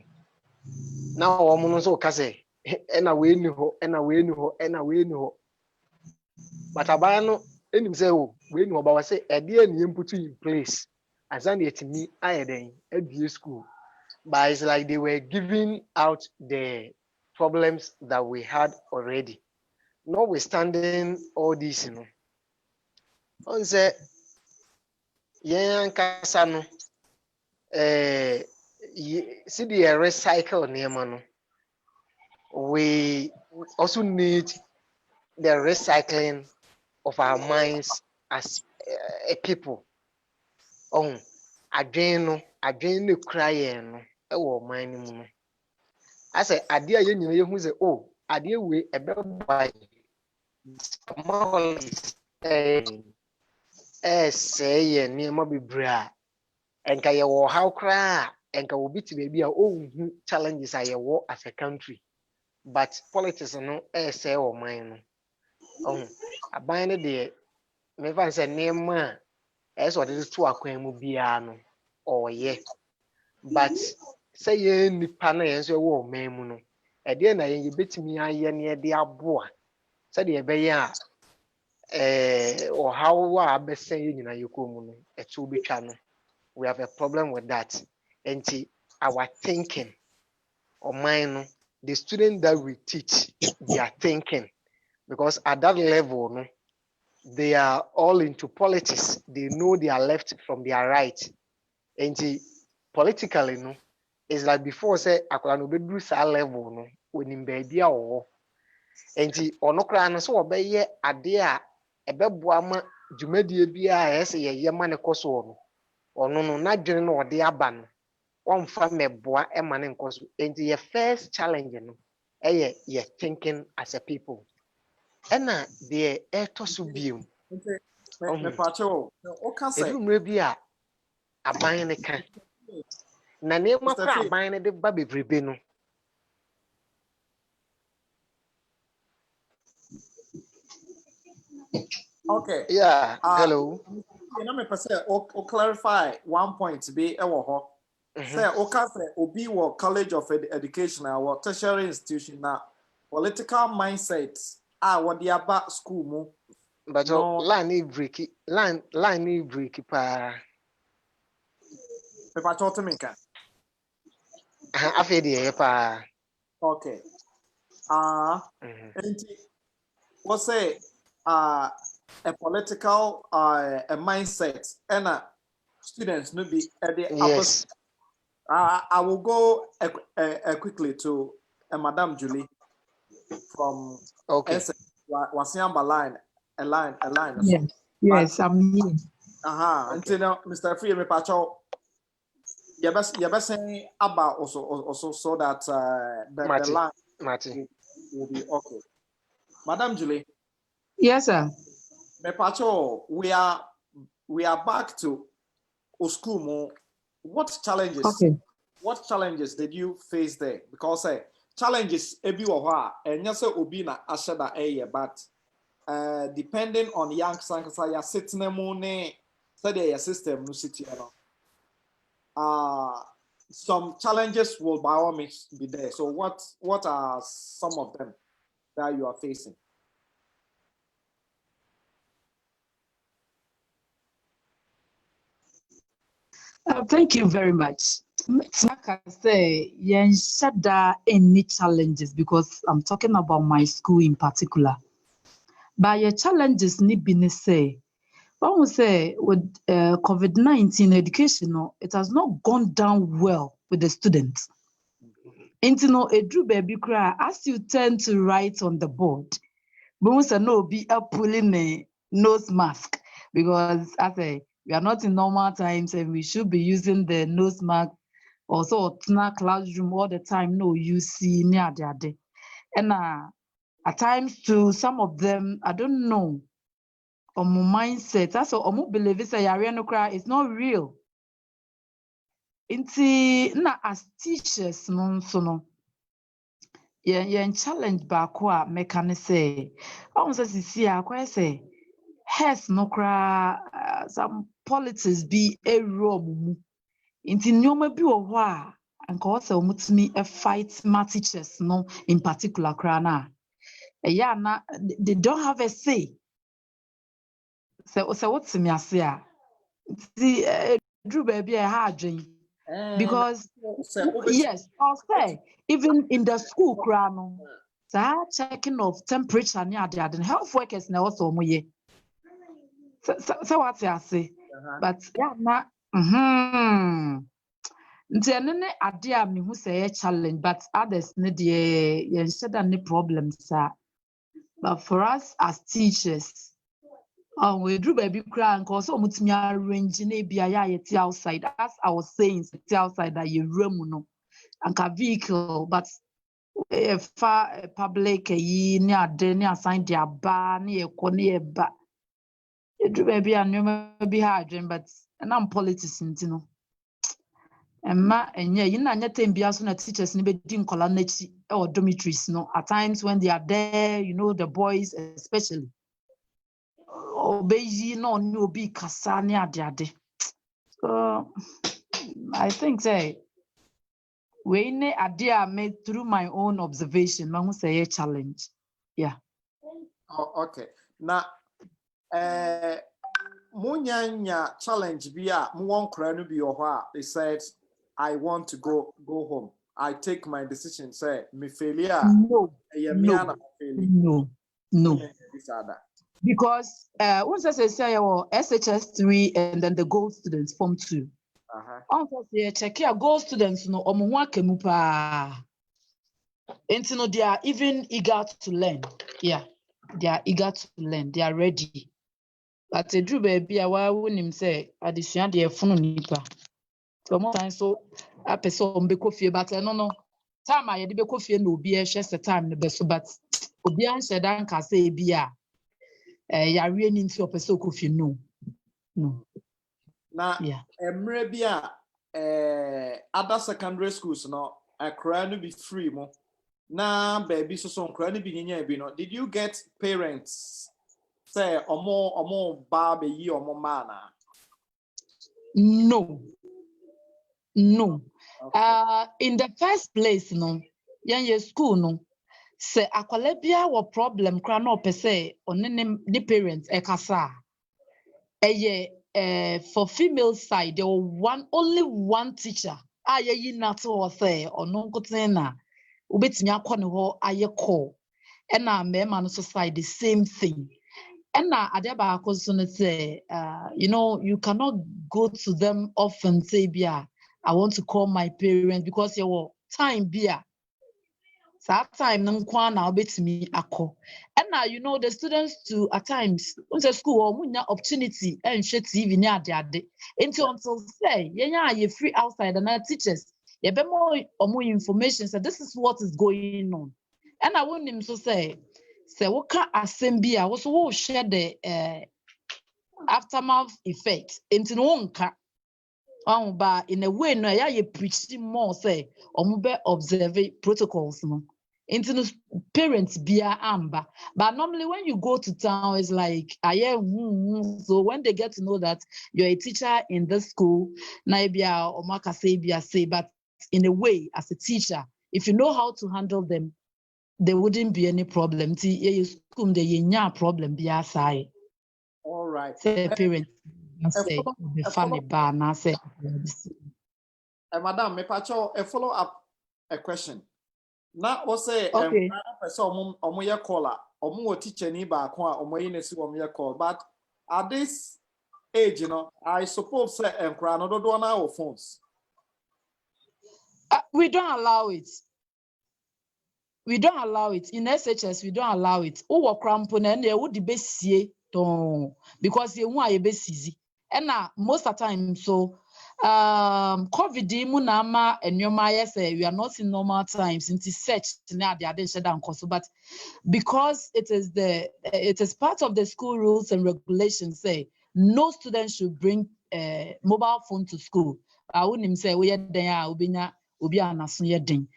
Na wo mo no so ka say ena we ni ho but aban no enim say o we ni ho ba wa say ade na ye put in place asan yetimi ayeden ebie school. But it's like they were giving out the problems that we had already. Notwithstanding all this, on say, yeah, Kasano, see the recycle near we also need the recycling of our minds as a people. Oh, adwene no crying, oh, mine. I say, idea you who say, oh, idea we a better buy. Say, near Mobby Bra, and Kaya war how cry, and ka will be to maybe our own challenges I war as a country. But politics no say or mine. Oh, I bind it there. Me say name man, as what is to a quamubiano, or ye. But say ye nipa na yenso wo man mu no e de na ye betimi aye ne de aboa say de be ya or how be say nyina ye ko mu no e to betwa no we have a problem with that and our thinking or mind no the students that we teach they are thinking because at that level no they are all into politics. They know their left from their right and politically no it's like before say akwala no bedru sa level no onim baabi a wo enti ono kra no so obeye ade a ebeboa ma dwumadie bia a ese ye ma ne koso no ono no na dwene no ode aba no wonfa meboa e ma ne nkoso enti ye first challenge no ye thinking as a people ena de etoso biom Me pacho, okay, say, edu mre bi a aban ne kan na ne ma Mr. kra Fee. aban ne de ba bebrebe no. Okay. Yeah, hello. You know me per se o clarify one point be ewo ho. Say o ka say obi wo college of education or tertiary institution na political mindset what the aba school mu But no line ni break pa. me pa cho to me kan. Afi de pa. Okay. And what say a political a mindset and students no be at the upper. Yes. I will go quickly to Madame Julie from Okay. Wasiamba line, a line. Yes, yes, I'm here. Until now, Mr. Free me pacho. You're best saying about also so that the line Marty. will be okay. Madame Julie, Yes, sir. me pacho, we are back to school more. What challenges did you face there? Because challenges ebi wɔ and yes obi na ahyɛ but depending on young sankasa ya setena mu ne sɛdeɛ your system no sit here some challenges will by all means be there. So what are some of them that you are facing? Thank you very much. Like I say, shut any challenges because I'm talking about my school in particular. But your challenges need be say, when we say with COVID-19 education, it has not gone down well with the students. Baby cry as you tend to write on the board. But we say no, be pulling a nose mask because I say we are not in normal times and we should be using the nose mask. Also, in our classroom all the time, no, you see near the day. And at times, to some of them, I don't know, or my mindset, that's all, or believe it's a cry, it's not real. Na as teachers, no, challenge baako a meka ne sɛ ɔmo sɛ sisi a akɔyɛ sɛ health no koraa some politics bi ewura ɔmo mu nti nneɛma bi wɔ hɔ a anka wɔ sɛ ɔmo tumi fight ma teachers no in particular koraa na ɛyɛ ana they don't have a say sɛ wote me ase a nti duru baabi a ɛha adwen because yes I'll say even in the school koraa no saa checking of temperature ne ade health workers na ɛwɔ sɛ ɔmo yɛ sɛ wate ase but yeah na nti ɛno ne ade a mehu sɛ ɛyɛ challenge but others ne deɛ yɛnhyɛ da ne problems a but for us as teachers we drew baby cry and cause almost me arrange maybe I outside. As I was saying, outside that you room no and a vehicle, but far public ye near den assigned their bar near corner but it drew baby and you may be hard but and I'm politician, you know. And yeah, you know, nothing be as soon as teachers never didn't call or dormitories, no. At times when they are there, you know, the boys especially. Obeyi no no be kasane ade. So I think say we ne ade a made through my own observation. Man say a challenge. Yeah. Oh, okay. Now, munyanya challenge bi a mu won kra no bi ohwa. They said, I want to go home. I take my decision. Say me failure. No. Because once I say SHS 3 and then the gold students form 2. Also check here gold students no omo kemu pa. And no they are even eager to learn. Yeah. They are eager to learn. They are ready. But a drew baby a wa wonim say addition de funu nipa. So more time so a person be coffee but no time I de be coffee no be a share time no be so but obi an share dan ka say bia yare ni nti opese kofi no na emre bia other secondary schools no akra no be free mo na baby so nkra no bi nyanya bi no did you get parents say omo ba be yi omo ma na no okay. In the first place no yan school no say akwala bia wo problem kra na opese onene the parents ekasa for female side there was only one teacher ayi nato o say ono nkoten na obetimi akọ ne ho aye call and na mema no side the same thing and na ade ba akoso no say you know you cannot go to them often say bia I want to call my parents because your time bia that time nkwa na obetimi akọ and now you know the students to at times when the school or munya opportunity and share TV ni ade until say you free outside and our teachers you be more information so this is what is going on and I want him to say what can assembly also will share the aftermath effect into no nka but in a way no you preaching more say be observe protocols no into parents bia amba but normally when you go to town it's like so when they get to know that you're a teacher in this school na bia o maka say bia say but in a way as a teacher if you know how to handle them there wouldn't be any problem ti school dey nya problem bia sai all right say parents say the funny bar na say madam me pacho a follow up a question. Na o say okay. Person omo ye call a omo teacher ni ba ko a omo yi nesi omo ye call but at this age you know I suppose say enkra no do na our phones. We don't allow it in SHS. We don't allow it o wo krampo na e wo di besie ton because ye hu a ye besizi and na most of the time so COVID mu na ama enyoma yes we are not in normal times into search na they shut course but because it is part of the school rules and regulations say no student should bring mobile phone to school I wouldn't say we den a obinya obi anaso ye den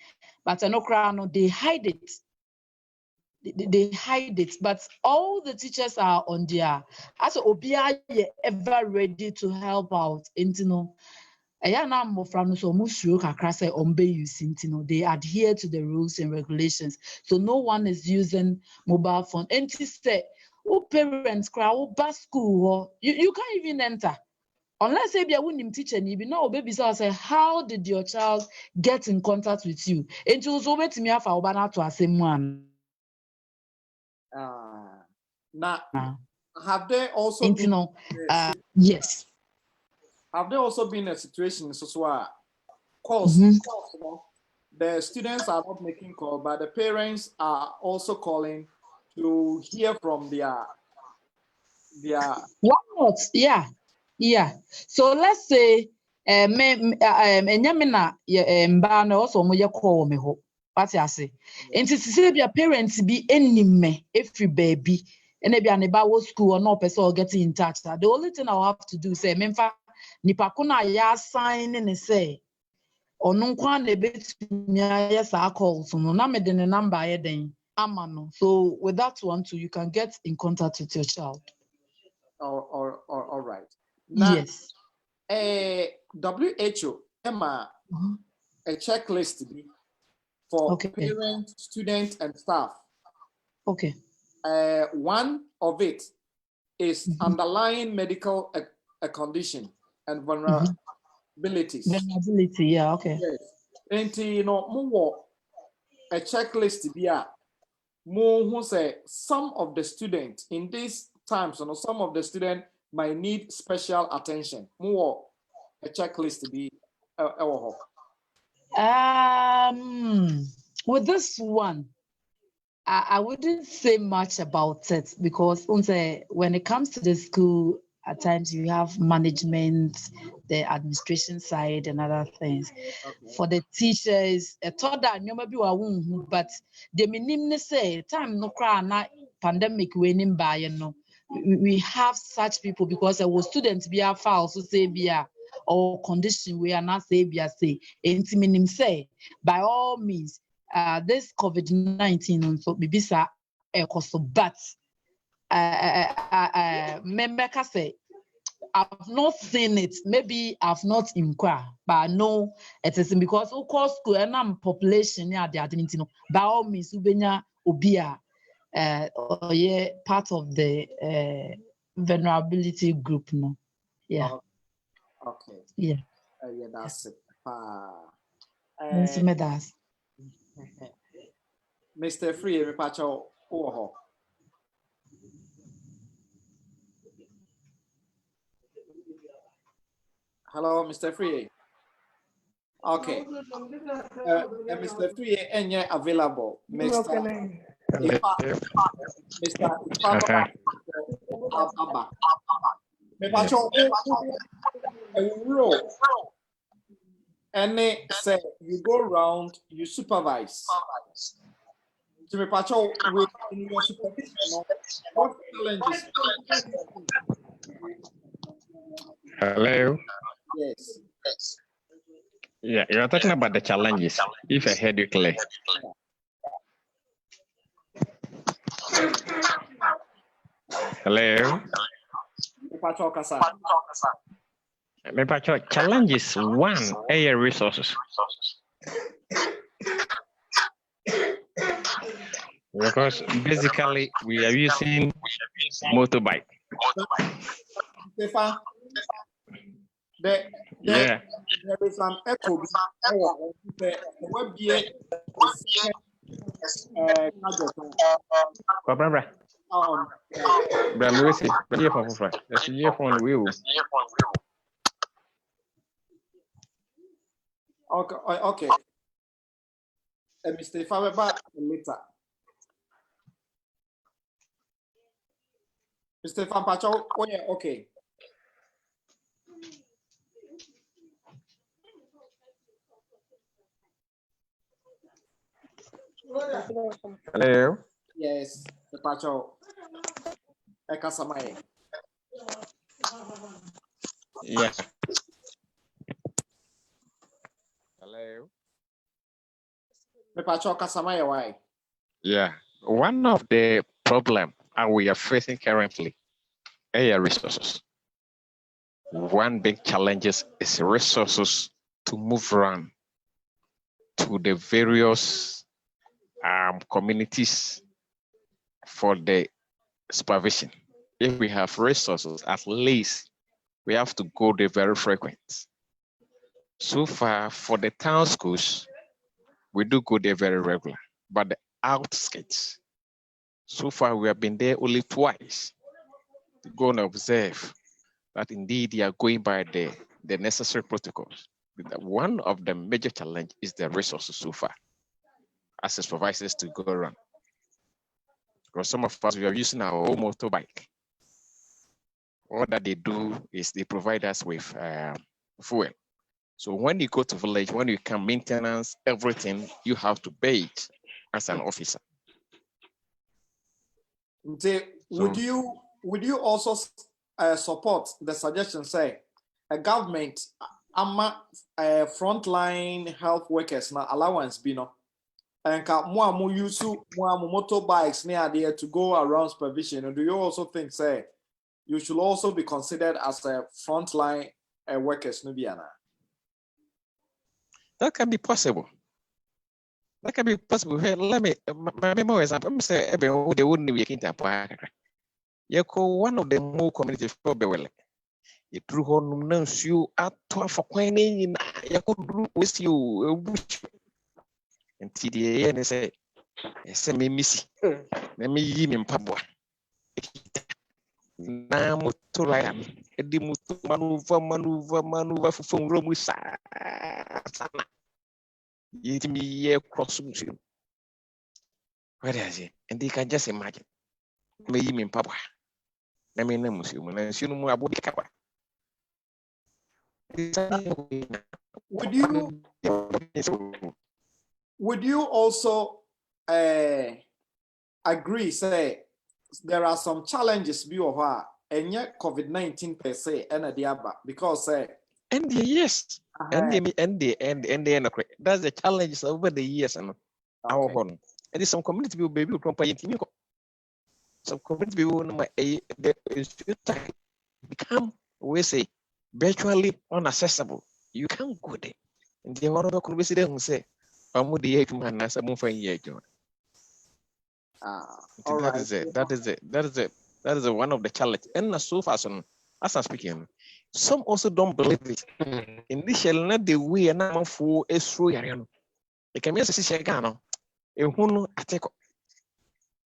but they hide it. They hide it, but all the teachers are on their, as Obia ever ready to help out. They adhere to the rules and regulations, so no one is using mobile phone. And to say, parents bus school, you can't even enter unless you be a winning teacher. You be no baby. So I say, how did your child get in contact with you? And to so wait me for Obana to same one. Now, have there also been yes? Have there also been a situation so calls? The students are not making calls, but the parents are also calling to hear from their. Why not? Yeah. So let's say also call me ho. What I say? And to say your parents be any me every baby and maybe an about school or no person get in touch. The only thing I'll have to do is say memfa nipa kuna ya sign and say or no kwan a bit me yes I call so no na me the number then amano. So with that one too, you can get in contact with your child. All right. Now, yes. WHO Emma a checklist for parents, students, and staff. Okay. One of it is underlying medical condition and vulnerabilities. Vulnerability, yeah, okay. Yes. And more a checklist here. More who say some of the students in these times, some of the students might need special attention. More a checklist to be with this one, I wouldn't say much about it because when it comes to the school, at times you have management, the administration side, and other things. Okay. For the teachers, I thought that but the minimum say time no cry na pandemic winning by we have such people because there was students be a file so say be a or condition we are not say be a say minimum say by all means this COVID-19 so bibisa but member say I've not seen it. Maybe I've not inquired, but I know it is because of course school and population yeah they are doing by all means ubenya obia part of the vulnerability group no. Yeah. Okay. Yeah. Yeah, that's it. Mr. Afriyie, Pacho Oho. Hello, Mr. Afriyie. Okay. Mr. Afriyie, any available? Mr. Abba. Me Pacho and say you go around, you supervise. To me, Pacho, with your supervision, what challenges? Hello. Yes. Yeah, you're talking about the challenges. If I heard you clear. Hello. Challenges one, air resources. Because basically we are using motorbike. There is an echo. Okay. Mr. Fabeba later. Mr. Fampacho, okay. Hello. Yes, the Pacho. Ekasamaye. Yeah. Hello. Yeah, one of the problem we are facing currently are resources. One big challenge is resources to move around to the various communities for the supervision. If we have resources, at least we have to go there very frequent. So far, for the town schools, we do go there very regular, but the outskirts, so far we have been there only twice to go and observe that indeed they are going by the necessary protocols. One of the major challenge is the resources so far, as supervisors to go around. Because some of us, we are using our own motorbike. All that they do is they provide us with fuel. So when you go to village, when you come maintenance, everything, you have to pay it as an officer. Would you also support the suggestion, say, a government, frontline health workers, now allowance, and more use more motorbikes near there to go around supervision? Do you also think, say, you should also be considered as a frontline workers, Nubiana? That can be possible. That can be possible. Hey, let me, my memo example, I'm saying, they wouldn't be making that part. One of the more community for Bewele. You drew on nuns you at 12 for queening in Yaku with you a bush. And TDA and say, send me missy. Let me yim in Pabua. Now, Motorian, a dimutu maneuver from Romusa. Yet me ye cross you. Where is it? And they can just imagine. Me yim in Pabua. I mean, Muslim, and you know about the cover. Would you also agree, say, there are some challenges and yet COVID-19 per se and the other, because and yes, and that's the challenge over the years and our home. And there's some community people baby some community people become, we say, virtually unaccessible. You can't go there. And the one of the visit who say, I'm with the 8 man as a move for a year. That is it. That is one of the challenges. And so far, as I'm speaking, some also don't believe it. Initially, not the way and I'm for a through Yariano. It can be a Shagano. A Huno Ateko.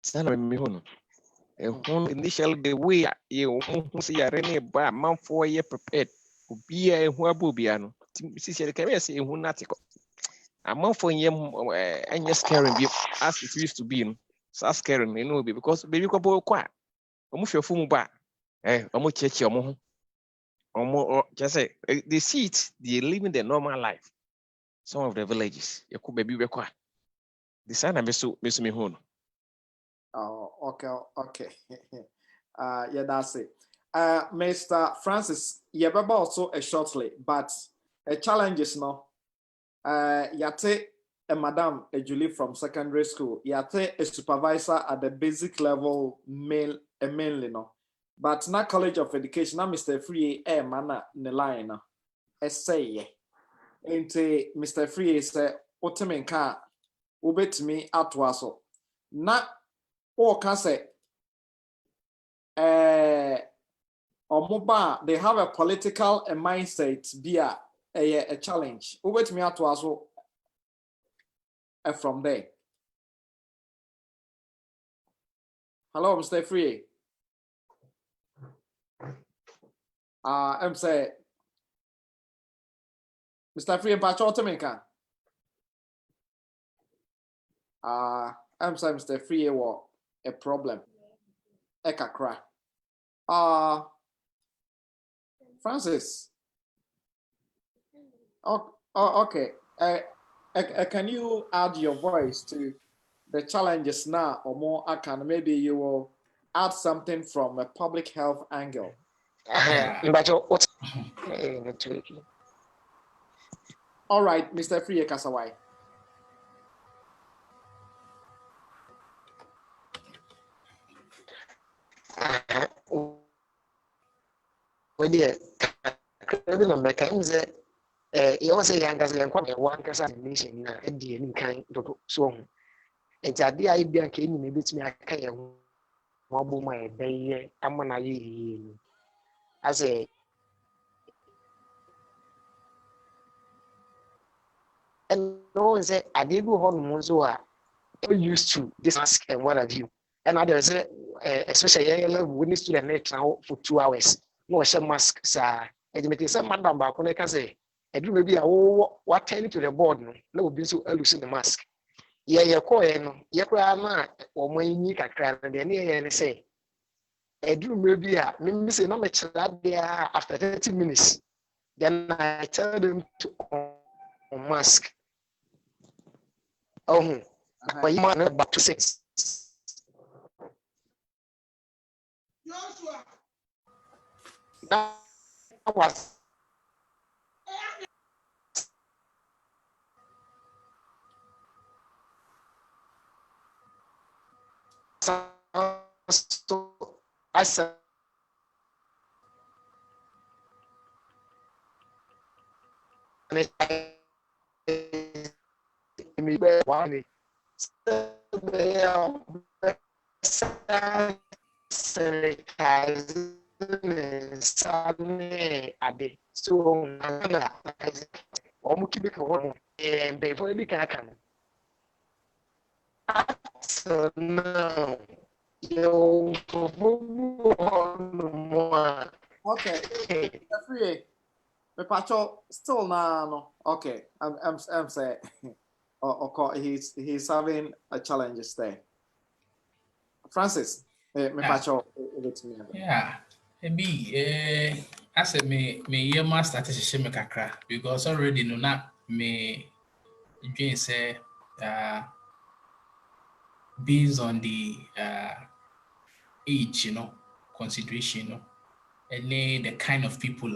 Sana Mihuno. A Huno initially the way you see Yarene by a month 4 year prepared. Be a Huabubiano. Sister can be a Hunatico. A month for him and just caring as it used to be. So scaring me, no, because baby couple quiet. Almost your full back. Almost church your mom. Almost just say they see it, they living their normal life. Some of the villages, you could be quiet. The son of Miss me home. Oh, okay. Yeah, that's it. Mr. Francis, yeah, also a shortly, but a challenge is no. Yate a madam, a Julie from secondary school. Yate a supervisor at the basic level, mainly no. But na College of Education, na Mr. Afriyie mana ne line no. Essay. Ente Mr. Afriyie say, "Otemenka, ubetimi atwaso." Na o can say, omoba they have a political mindset be a challenge. Ubetimi atwaso. From there. Hello, Mr. Afriyie. I'm saying, Mr. Afriyie, Pacho Temeka. I'm saying, Mr. Afriyie, what a problem. Eka cry. Francis. Okay. Can you add your voice to the challenges now or more? Maybe you will add something from a public health angle. All right, Mr. Afriyie Kasawai. when the credit number can say you also young as you come one casa nation na e di ni kan to so ho enti ade ai bia ka enyi na betimi aka ye ho wabo ma e beye amana ye yi as a and no one say ade go ho no so a used to this mask and what have you and others especially young level when student net for 2 hours no share mask sa ejimete say madam ba ko na ka say edu maybe a what turn to the board no na obi so lose the mask ye ko ye no ye kra na o mo yin kakra na de ne ye ne say edu maybe a me say no me chira there after 30 minutes then I tell them to on mask oh but you man back to 6 that was so I said me one so keep it and before you can so no you Okay. Afriyie. Me pacho still no. Okay. I'm saying he's having a challenge there. Francis, me pacho with me. Yeah. Maybe I said me year master to me kakra because already no na me dream say based on the age, consideration, and the kind of people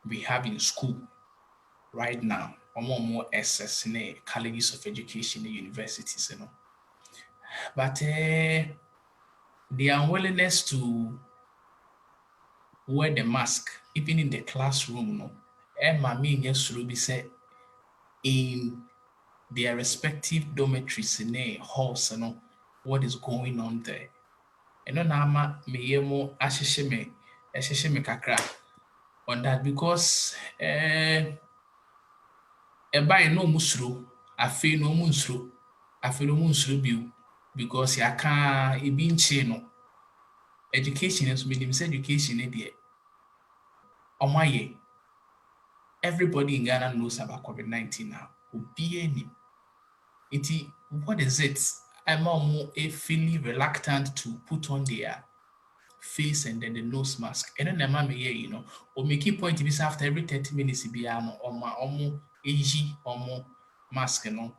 we have in school right now, or more SS in colleges of education, universities, But the unwillingness to wear the mask, even in the classroom, no, be said in their respective dormitories in a halls, what is going on there. And no nama me yemo ashishime kakra on that because by no musro afi no munsro afi no munsro biu because ya can be no education is meaning education there. On my year, everybody in Ghana knows about COVID-19 now. What is it? I'm more feeling reluctant to put on their face and then the nose mask. And then I'm here, or make a point is after every 30 minutes, be or my AG or mask, and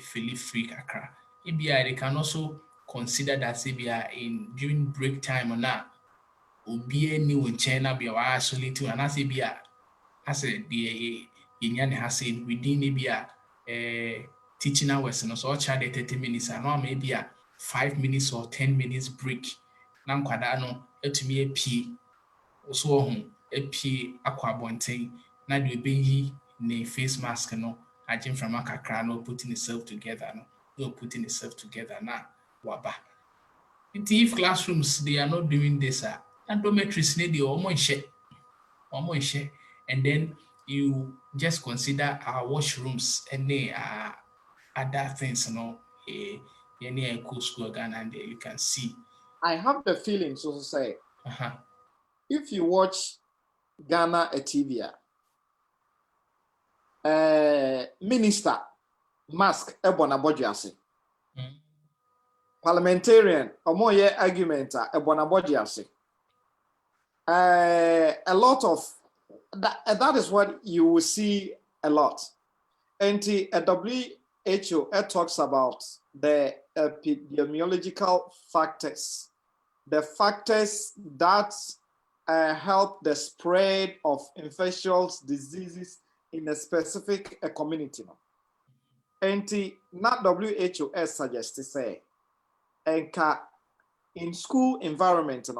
feeling free kakra. ABI, they can also consider that ABI in during break time or not. Obi new in China be isolating and as ABI. As a the Indian has said within maybe teaching hours and also child 30 minutes and now maybe a 5 minutes or 10 minutes break. Now kwadano etumi apie so ohun apie akwa abonten na de obeyi ne face mask no agin from akakra no putting itself together na waba. If classrooms they are not doing this and dormitories need the almost share. And then you just consider our washrooms and they are other things, any cool school Ghana and there you can see. I have the feeling, so to say, Uh-huh. if you watch Ghana a TV, minister mask ebona bojiase. Parliamentarian omoye argument ebona bojiase. A lot of that is what you will see a lot. And the WHO talks about the epidemiological factors, the factors that help the spread of infectious diseases in a specific community. And the not WHO suggests to say, in school environment,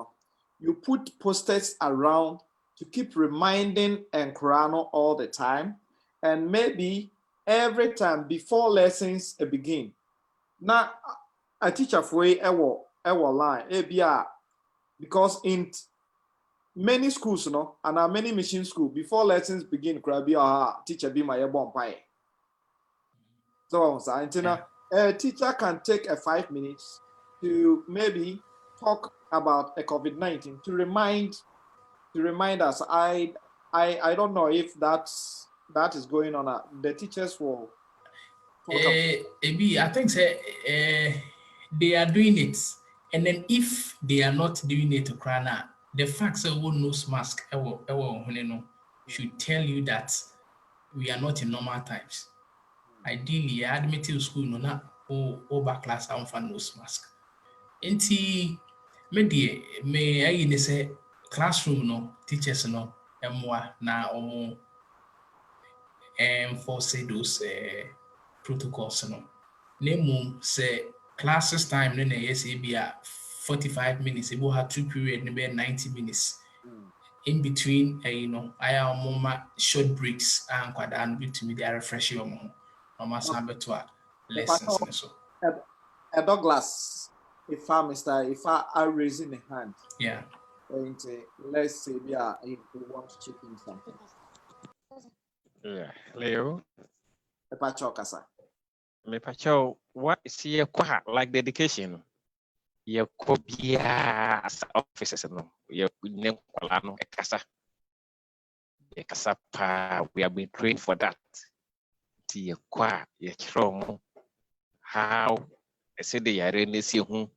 you put posters around to keep reminding Nkrano all the time, and maybe every time before lessons begin. Now, a teacher for a line, because in many schools, and many mission schools, before lessons begin, teacher be my bonfire. So, a teacher can take 5 minutes to maybe talk about a COVID-19 to remind us. I don't know if that is going on. The teachers will. I think they are doing it, and then if they are not doing it to Krana, the fact that we nose mask should tell you that we are not in normal times. Ideally, I admit to school no na over class I for nose mask. Enti me I say classroom no teachers no emwa na enforce those protocols no. Name say classes time no na yes be 45 minutes. It will have 2 periods, maybe 90 minutes. In between, I am short breaks and quite and to me they are refreshing on lessons. So, Douglas, if I raising the hand, yeah. Let's say if we want to chip in something. Yeah, Leo. Me pacho, what is your like the education? Your copia as officers no. Your name kwalano ekasa. Ekasa pa, we have been trained for that. Your kwa, your chromo. How I said the arenesi who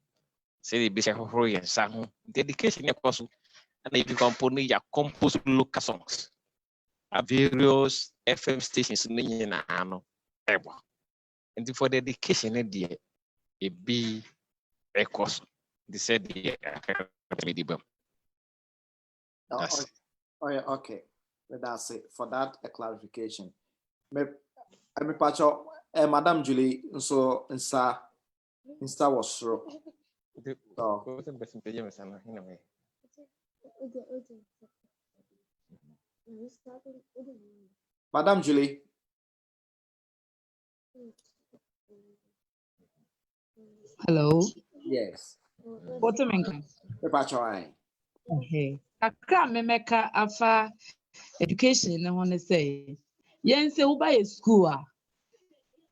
say the bishop of Roy and Sahu. The education your course, and if you compone your composed local songs. Various FM stations in ano ever. And for the education it be a course. They said the okay. That's it. For that a clarification. I'm a patch of Madam Julie, so insta was true. Madam Julie. Hello. Yes. What do you mean? Okay. Kakra memeka afa education na wanna say. Yen se uba school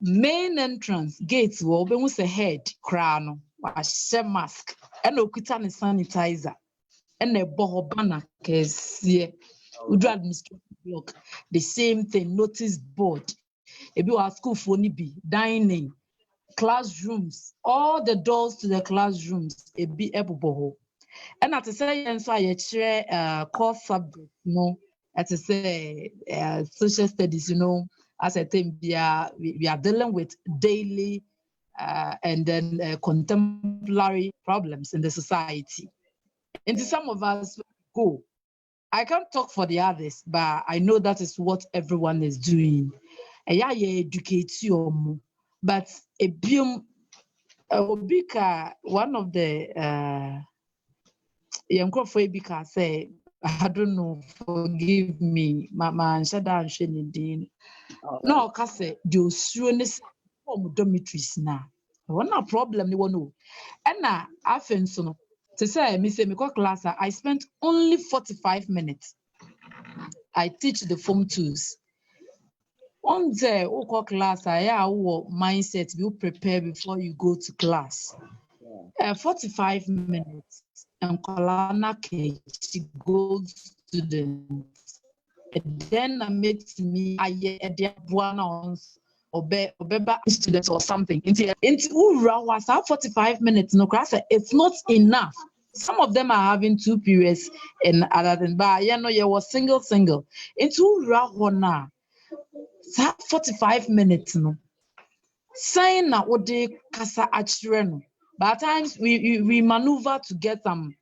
main entrance gate wo be say head kra no wa mask and okuta ne sanitizer and a bohobana kese udu administrative block the same thing notice board ebi wa school for ni bi dining classrooms all the doors to the classrooms ebi ebobo and at the same so I course subject at the say social studies as I think we are dealing with daily and then contemporary problems in the society. And some of us go. I can't talk for the others, but I know that is what everyone is doing. Yeah, educate you, but a biom one of the say, I don't know, forgive me, Mama Shada Shenidin. No, Case, do soonest dormitories now. One problem you want to know. And now, I think so. To say, Miss Emiko class, I spent only 45 minutes. I teach the Form 2s. On the Oko class, I have mindset you prepare before you go to class. 45 minutes. And Kolana she goes students. And then I made me a one or students or something. Into was 45 minutes. No class, it's not enough. Some of them are having 2 periods and other than but you was single. Into Rahona 45 minutes no. Sign na ode kasa achire no. But at times we maneuver to get some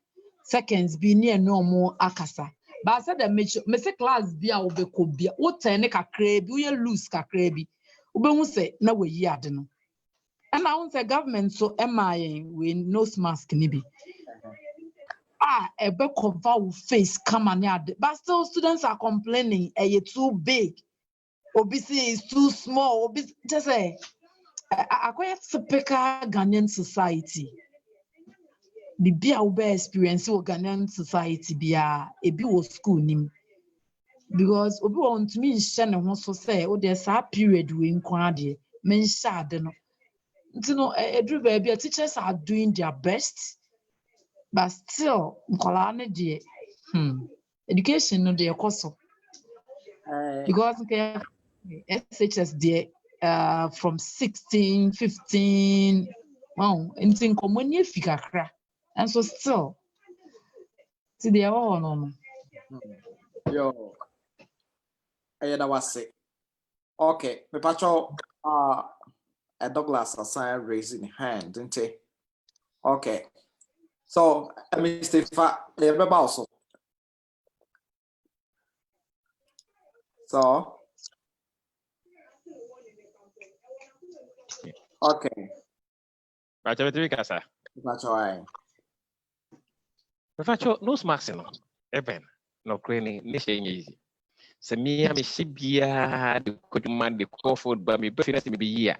seconds be near no more akasa. But I said that me say class bia obeko bia wo ten kakra bi wo lose kakra bi ubemu say na we yi ade no. And I want say government so MIA we nose mask ni bi. ebe cover will face come and yard. But still students are complaining, you're too big. Obisi is too small. Obisi just say I quite typical Ghanaian society. Bibi a ube experience o Ghanaian society bia ebi wo school nim. Because obi want me nhyɛ ne ho so say o there sa period we nkwa de men nhyɛ ade no. You know, edru baby teachers are doing their best, but still nkwala ne de education no de ekoso. Because SHS there from 16, 15, wow, anything common ye fikakra. And so still, see they are all no. Yo, that was it. Okay, me pacho a Douglas assign raising hand, didn't he? Okay. So Mr. Also. So okay. Baca betul kasa. Pacho ai. Baca nose mask no. Even no cleaning ni easy. Semia me shibia de koduma de food ba me breakfast me be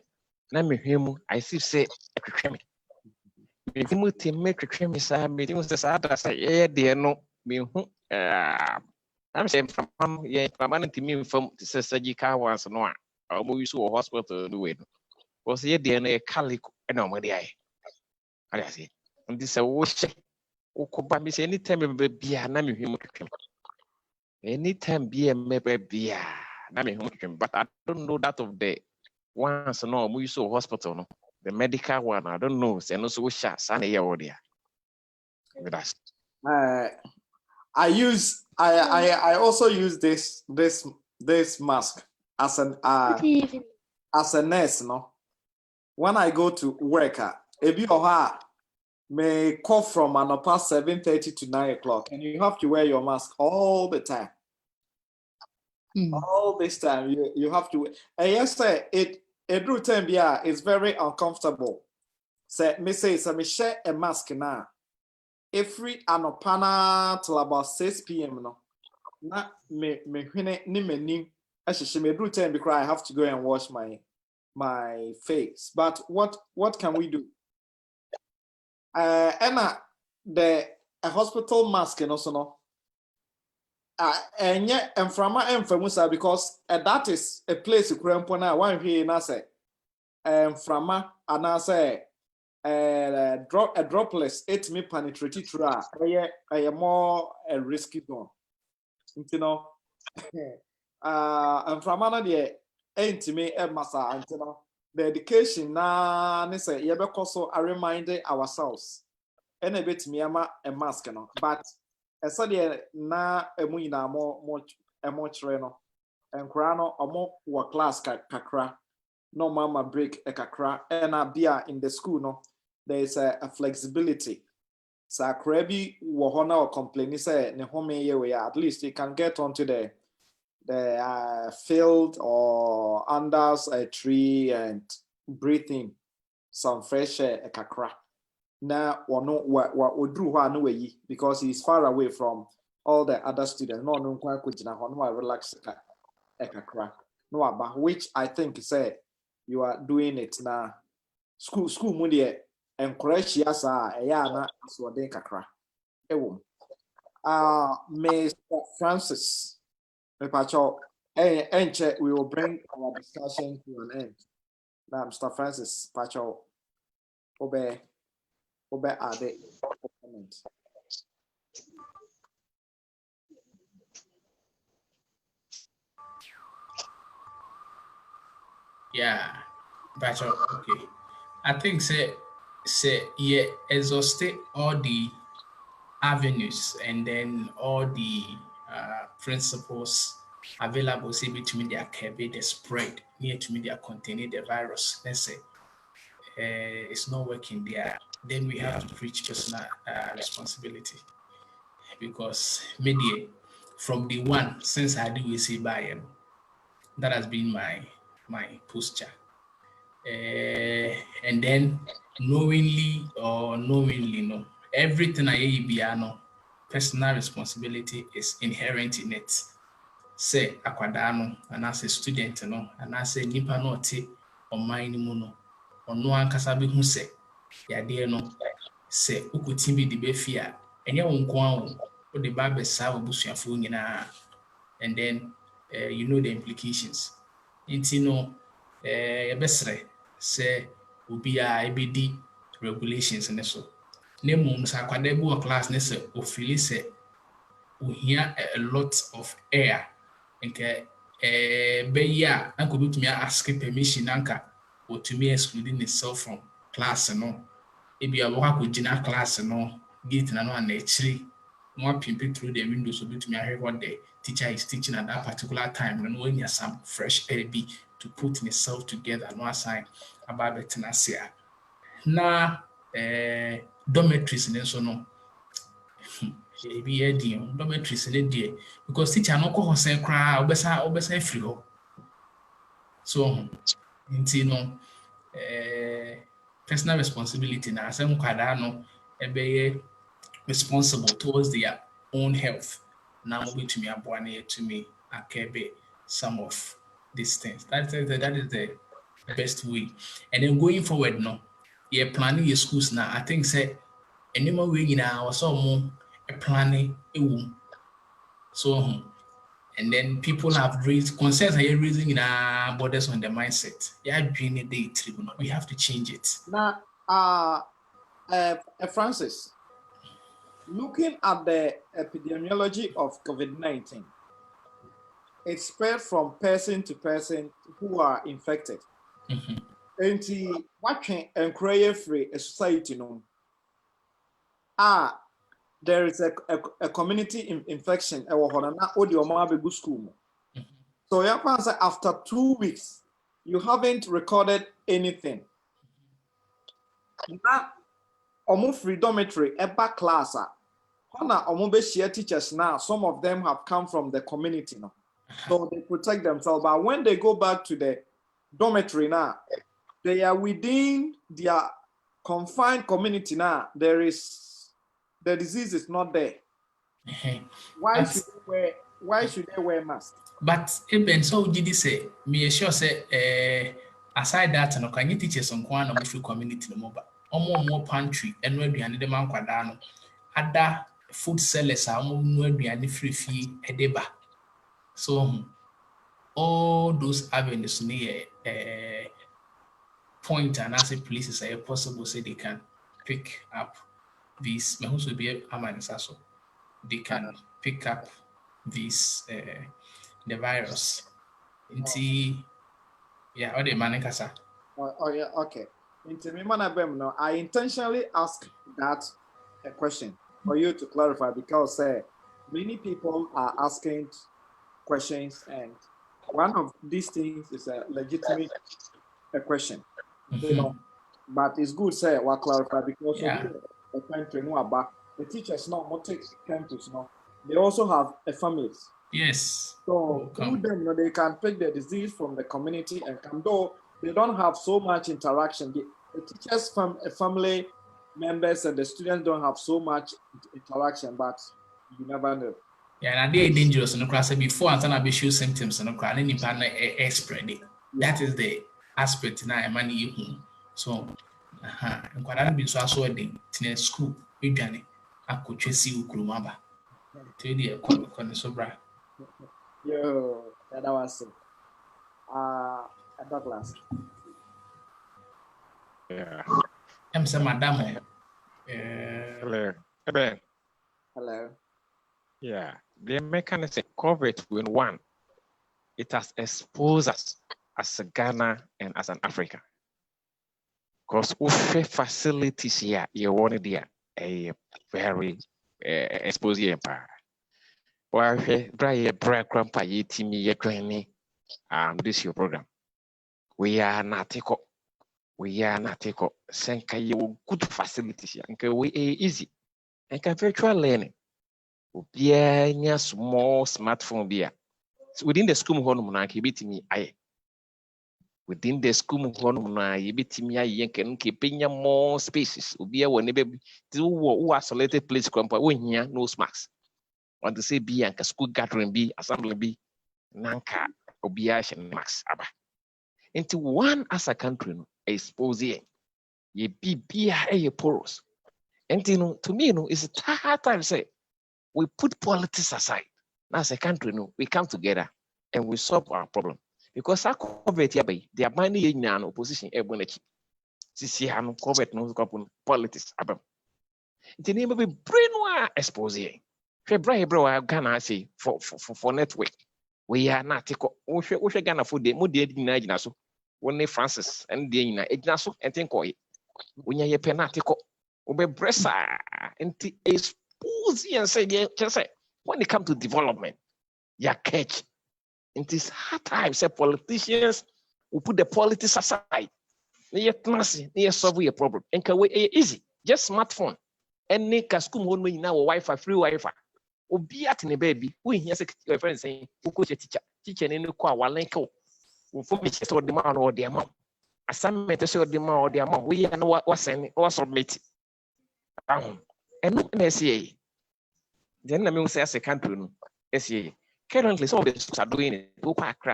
na me hwemu I say atwetwe me. Me hwemu te me twetwe me sa me ti mo se sa da say de no me hu I'm saying from yeah from an team from surgical ones no a mo use hospital do it. Was ye de na calic na mo de ai. I say this a wo she wo ko ba me say anytime be bia na me hwemu twetwe. Anytime be a maybe beer, but I don't know that of the ones no we saw hospital no the medical one I don't know say no so shots and here or there. I also use this mask as a nurse, no. When I go to work, if you may call from an past 7:30 to 9 o'clock, and you have to wear your mask all the time. All this time, you have to. And yes, sir, it drew time. Yeah, it's very uncomfortable. Say, me share a mask now. Every anopana till about 6 p.m. No, na me ni actually me drew time because I have to go and wash my face. But what can we do? Emma, the hospital mask and also no. And yet, and from my emphamusa because that is a place where I'm one here and I say, from my and I say, a droplets, it me penetrate through. I am more a risky zone, you know. And from another ain't me a massa, and you know. The education na ne say ye bekoso a reminder ourselves and a bit me ama a mask no but esa de na emu nyina mo chere no enkra no omo wo class kakra no mama break e kakra and bia in the school no there is a flexibility sa krabi wo ho na o complain say ne home ye we at least you can get onto the field or under a tree and breathing some fresh air kakra. Na wano odru ho anu we because he's far away from all the other students. No nkwa kujina ho no relax kakra. No aba which I think say you are doing it na school mu de encourage yasa eya na so den kakra. Ewo. Mr. Francis and we will bring our discussion to an end. Now, Mr. Francis, Pacho, obey are the comments. Yeah, Pacho, okay. I think say yeah, exhausted all the avenues and then all the principles available say between their curve the spread near to media containing the virus. Let's say it's not working there. Then we have to preach personal responsibility because media from the one since I do see by that has been my posture. And then knowingly or knowingly, no, everything I be no, personal responsibility is inherent in it. Say akwadaa no anaasɛ student no anaasɛ nipa no ɔte ɔman no mu no ɔno ankasa bi hu sɛ yadeɛ no sɛ wokɔti bi de bɛfi a ɛnyɛ wo nko a wode ba abɛsaa w'abusuafoɔ nyinaa, and then you know the implications. Nti no yɛbɛsrɛ sɛ obiara ɛbɛdi regulations ne so. Na mmom sɛ akwadaa bi wɔ class ne sɛ ofili sɛ ohia a lot of air nke bɛyi a anka obɛtumi ask permission anka wɔtumi excluding himself from class no ebi a wɔkɔ akɔgyina class no gate na no ana akyiri na wapimpe through the windows obɛtumi ahwɛ what the teacher is teaching at that particular time no wanya some fresh air bi to put himself together no assign aba bɛtena ase a na dormitories ne nso no ebi yɛ dormitories ne deɛ because teacher no kɔ hɔ sɛn koraa obɛsa free hɔ so nti no personal responsibility na asɛm kwadaa no ɛbɛyɛ responsible towards their own health na mobɛtumi aboa na yɛtumi akɛbe some of these things. That is the best way. And then going forward no you're planning your schools now. I think say anima way nyinaa wɔsɛ ɔmo planning ewu so and then people have raised concerns are raising borders on the mindset. Yeah, doing a day tribunal. We have to change it. Now, Francis, looking at the epidemiology of COVID-19, it spread from person to person who are infected. And what can encourage free a society no? There is a community infection. School. So after 2 weeks, you haven't recorded anything. Now, almost free dormitory, back class. Teachers now, some of them have come from the community now. So they protect themselves. But when they go back to the dormitory now, they are within their confined community now. The disease is not there. Why should they wear masks? But even so, did you say me sure say aside that no can you teachers on one of free community no more pantry and where we the man kwadano other food sellers are more be free fee edeba. So all those avenues near point and as places are possible say they can pick up these they can pick up this the virus. Yeah, or the manikasa. Oh yeah, okay. I intentionally asked that a question for you to clarify because many people are asking questions and one of these things is a legitimate question. You know, but it's good say we'll clarify because the country know about the teachers now what take campus now. They also have a families. Yes. So through them, they can take the disease from the community and come though they don't have so much interaction. The teachers from family members and the students don't have so much interaction, but you never know. Yeah, and they are dangerous no class before and be show symptoms no class any partner spread it. That is the aspect na money you so and quite be so in school we akotwesi ukrumaba to the sobra yo that was at that class I'm say madam hello yeah the mechanism COVID-1 it has exposed us as a Ghana and as an Africa because we facilities here you want there a very exposed empire. Why dry grandpa yetimi yekrani this your program. We are not senka you good facilities here. And we easy and can virtual learning. Be small smartphone be within the school home monarchy beat me within the school na yebetimi aye ken ke penya more spaces obi e woni be who isolated place kwampa wo hia nose mask want to say be anka school gathering be assembly be nanka obi a mask aba into one as a country no expose ye be porous and to me it's a hard time say we put politics aside. Now as a country we come together and we solve our problem. Because our COVID here, they are binding in an opposition eboneki. Sisi hanu COVID no kapun politics abam. It name be brainwa expose. February bro Ghana say for network. We are not take we Ghana for the mo de na gina so. One Francis and the na gina so enten koy. Unya ye penalty ko. Obe bressa enti expose and say just say when it comes to development, ya catch. In this hard time, say politicians will put the politics aside. They solve your problem. And can we easy, just smartphone. Any kaskum one way now Wi-Fi, free Wi-Fi. Or be at in a baby. We hear your friend saying, who could teacher in the car while lenko. Who for me to the man or the amount. Assignment to show the man or the amount. We know what sending or submit. And look at SCA. Then I mean say as a country, SCA. Currently, some of the schools are doing it.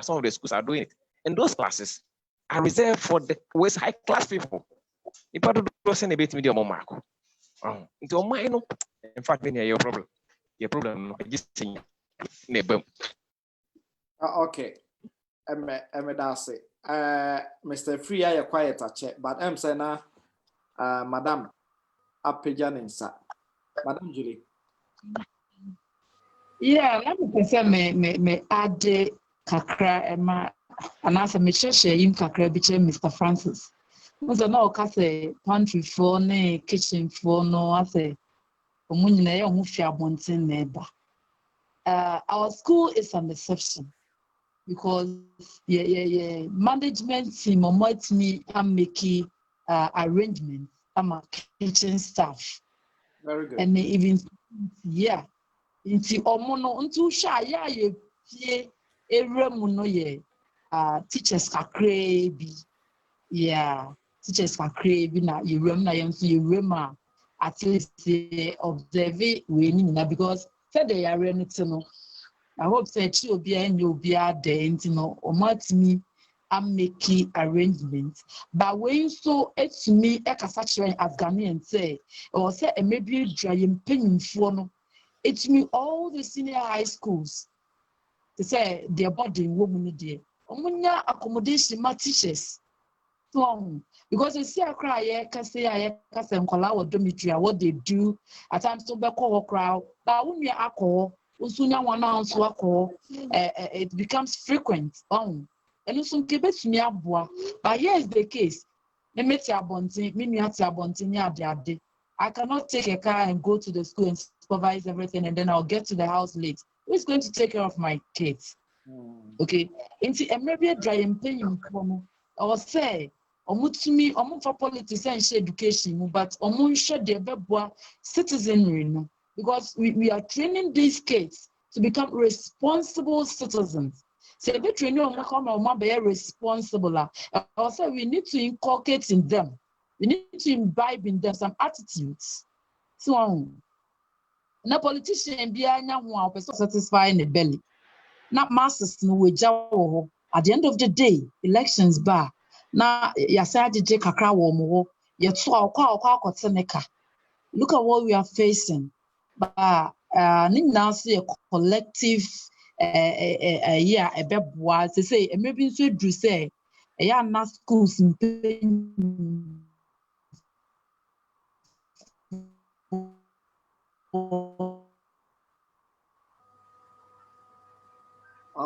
Some of the schools are doing it. And those classes are reserved for the West high class people. If I don't send a bit medium or mark. Into my no. In fact, your problem. Your problem I just saying. Okay. That's it. Mr. Free, I quiet a check, but I'm saying Madam Apijaninsa. Madam Julie. Yeah, let me say me add kakra ema anasa me share him kakra bi che Mr. Francis. Mo na o ka say pantry for ne kitchen for no ase omo nyina ye omo fi abonten na eba. Our school is an exception because management team might me am making arrangements. I'm a kitchen staff. Very good. And even Inti omono ntu sha ya ye pie eremu no ye teachers kakra bi teachers kakra bi na yerem na yem so yerem a at least observe we ni na because said they are no I hope say chi obi an obi ade nti no omatimi am making arrangements but when so etumi e kasa kire Afghanian say or say e maybe dryem panyimfo no. It's me all the senior high schools. They say their body woman there. Omunya accommodation ma teachers. So because you see a cry, can say I can nkola or dormitory what they do at times to be call crowd. But when you alcohol, usunya one ounce alcohol, it becomes frequent. And also kebet me abwa. But here is the case. Me meti abonti, me nuati abonti ni ade. I cannot take a car and go to the school and supervise everything, and then I'll get to the house late. Who's going to take care of my kids? Okay. Into a maybe dry and paying or say, omutumi, for politics and education, but omunsha de bebwa citizenry, because we are training these kids to become responsible citizens. So if we train them be responsible, also we need to inculcate in them. We need to imbibe in them some attitudes. So, na politician be anya ho person satisfying the belly. Not masses no we jawo. At the end of the day, elections bar. Na yasa je kakra wo mo. Ye to akwa akoteneka. Look at what we are facing. But now see a collective yeah a beboa say maybe so do say yeah na schools in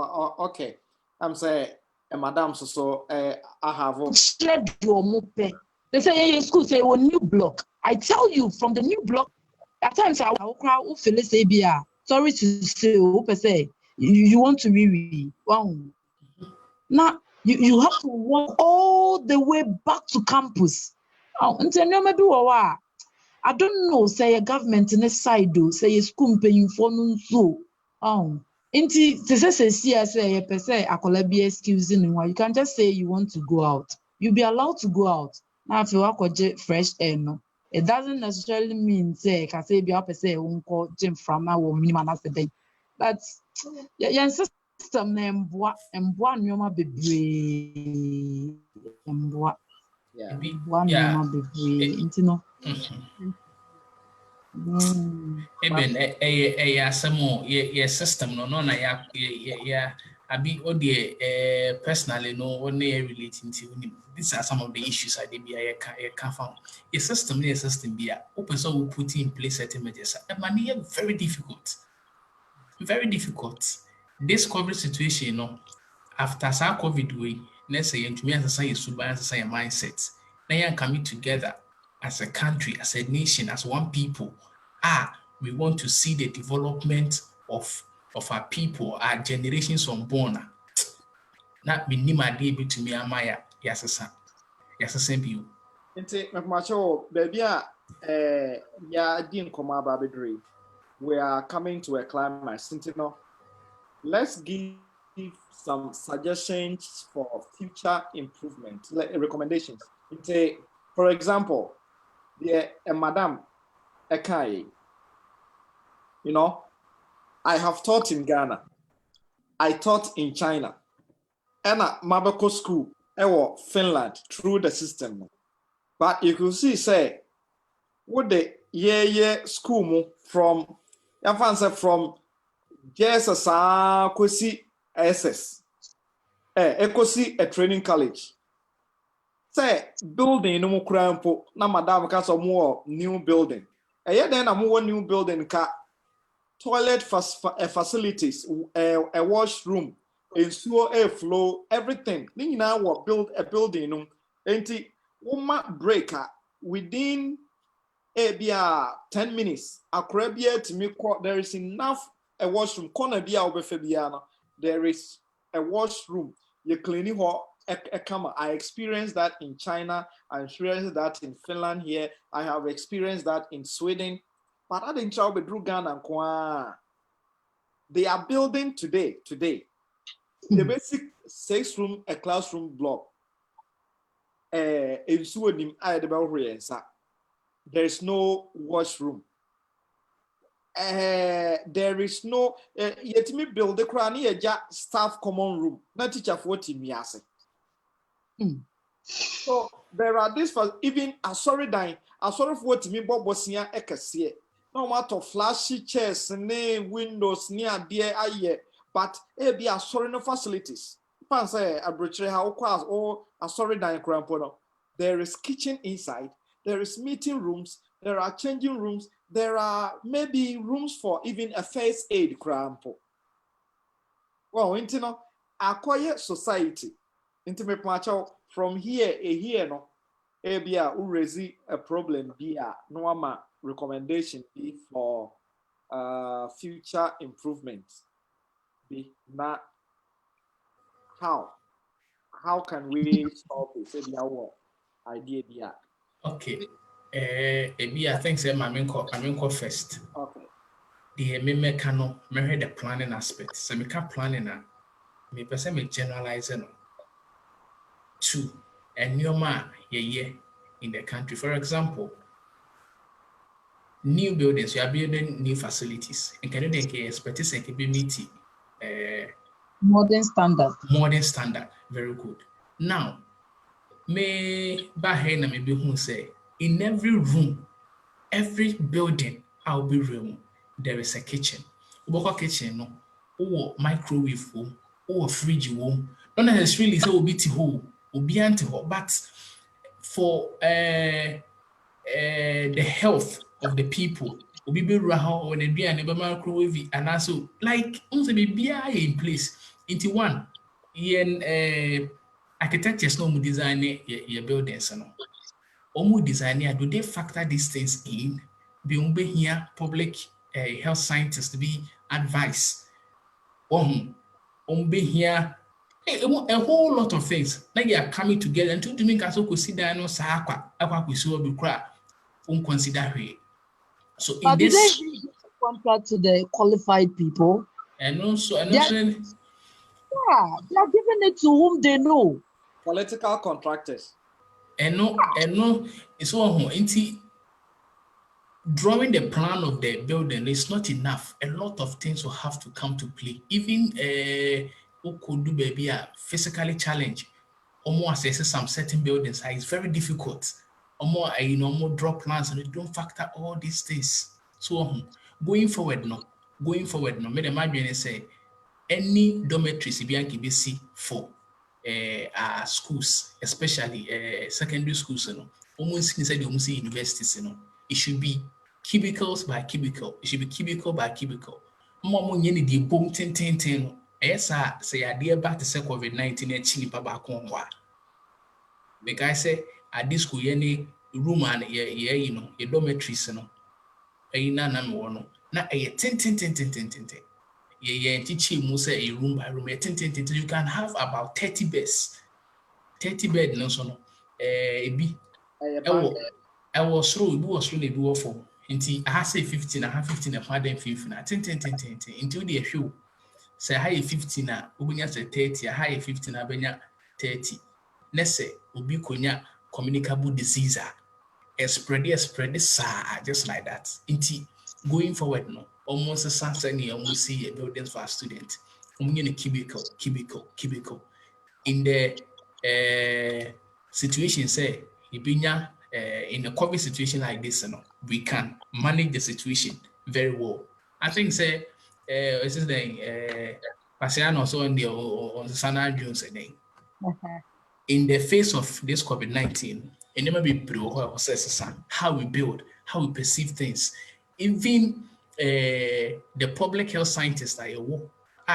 Okay. I'm saying, Madam, so I have. They say in school say a new block. I tell you from the new block. At times I will cry. Sorry to say, you want to be wow. Now you have to walk all the way back to campus. Maybe I don't know. Say a government in a side do say a school paying for no so. Inti say akola be excuse no. You can just say you want to go out. You'll be allowed to go out. Now if you work fresh air no. It doesn't necessarily mean say can say be up say won't call gym from now or minimum as a day. But yeah, system na emboa nyoma bebree. Emboa Yeah. Yeah. nyoma bebree. Inti no. Even a asemo your system no na ya abi odie personally no one relating to these are some of the issues I did be a can found your system be a open so we put in place certain measures and money very difficult this COVID situation you know after sa COVID way let's say into me as a suban as a mindset now you coming together as a country as a nation as one people we want to see the development of our people, our generations unborn. Not be nima de bi to me amaya yasasa. Yasasa biu. Nti mekmacho baby a ya di nkoma aba bedre. We are coming to a climax. Nti no, let's give some suggestions for future improvement, like recommendations. Nti, for example, a madam Ekai, you know, I have taught in Ghana. I taught in China. And at Mabako School, Finland, through the system. But you could see, say, what the school from JSS Kosi SS. Ekosi a training college. Say building no more crampo, na madam because more new building. Then a more new building toilet facilities, a washroom, sewer airflow, everything. Then now we build a building. Enti uma breaker within 10 minutes. Akrabia to me there is enough a washroom. Corner bia obefabiana. There is a washroom. You cleaning a camera. I experienced that in China. I experienced that in Finland here. I have experienced that in Sweden. But I didn't try with Ghana. They are building today. The basic 6-room, a classroom block. In Sweden, there is no washroom. There is no yet me build the crane staff common room. Not teacher for Timiase. So there are this for even a sorry for me Bob was near Ekasie. No matter flashy chairs, name windows near dear aye, but be a sorry no facilities. Fancy a bridge how class or a sorry dying crampono. There is kitchen inside, there is meeting rooms, there are changing rooms, there are maybe rooms for even a first aid crampo. Well, intino a quiet society. Intimate macho from here no. Ebia urezi a problem be a normal recommendation be for future improvements. Be na how can we solve this? Ebia what idea be a Okay. I think say maminko first. okay. The me cano me the planning aspect. So me can planning me person me generalizing to a new man in the country. For example, new buildings, you are building new facilities. And can you expect to be meeting Modern standard. modern standard? Very good. Now, me bahena me be who say in every room, every building, I'll be room, there is a kitchen. Uboko kitchen no, or microwave home, or fridge home. Not necessarily say will be to home, will be anti home, but for the health of the people, will be raho when it be an microwave and also like also be in place into one. Yen architects no design your buildings no. Omu designer, do they factor these things in? Be here public health scientists to be advice. Be here a whole lot of things. Like they are coming together and to make us consider no sakwa we so be cry. Consider it. So in But this do they give contract to the qualified people? And also, They are giving it to whom they know. Political contractors. and no, it's all drawing the plan of the building is not enough. A lot of things will have to come to play. Even who could do baby physically challenged, almost assess some certain buildings. It's very difficult. More draw plans and they don't factor all these things. So going forward, may the imagine say any dormitories be for our schools, especially secondary schools, almost inside the almost universities, it should be cubicles by cubicle. It should be cubicle by cubicle. More money the boom ten. Yes, say idea back to say COVID-19 and chili baba konwa. Because I say at this school, any room and a dormitories, na a ten. Teaching mu say a room by room, you can have about 30 beds. 30 bed no so no. Ebi I was through, it was for. Inti I say 15, I have 15 and pardon 15. Until the show. Say high 15 ubenya say 30, high 15 abenya 30. Let's say ubi konya communicable disease spread just like that. Inti going forward no almost a something almost see a buildings for our students. In a cubicle. In the situation say ibinya in a COVID situation like this, we can manage the situation very well. I think say this is the Pasiano so on the Sana Jones in the face of this COVID-19, it never be how we build, how we perceive things. Even the public health scientists that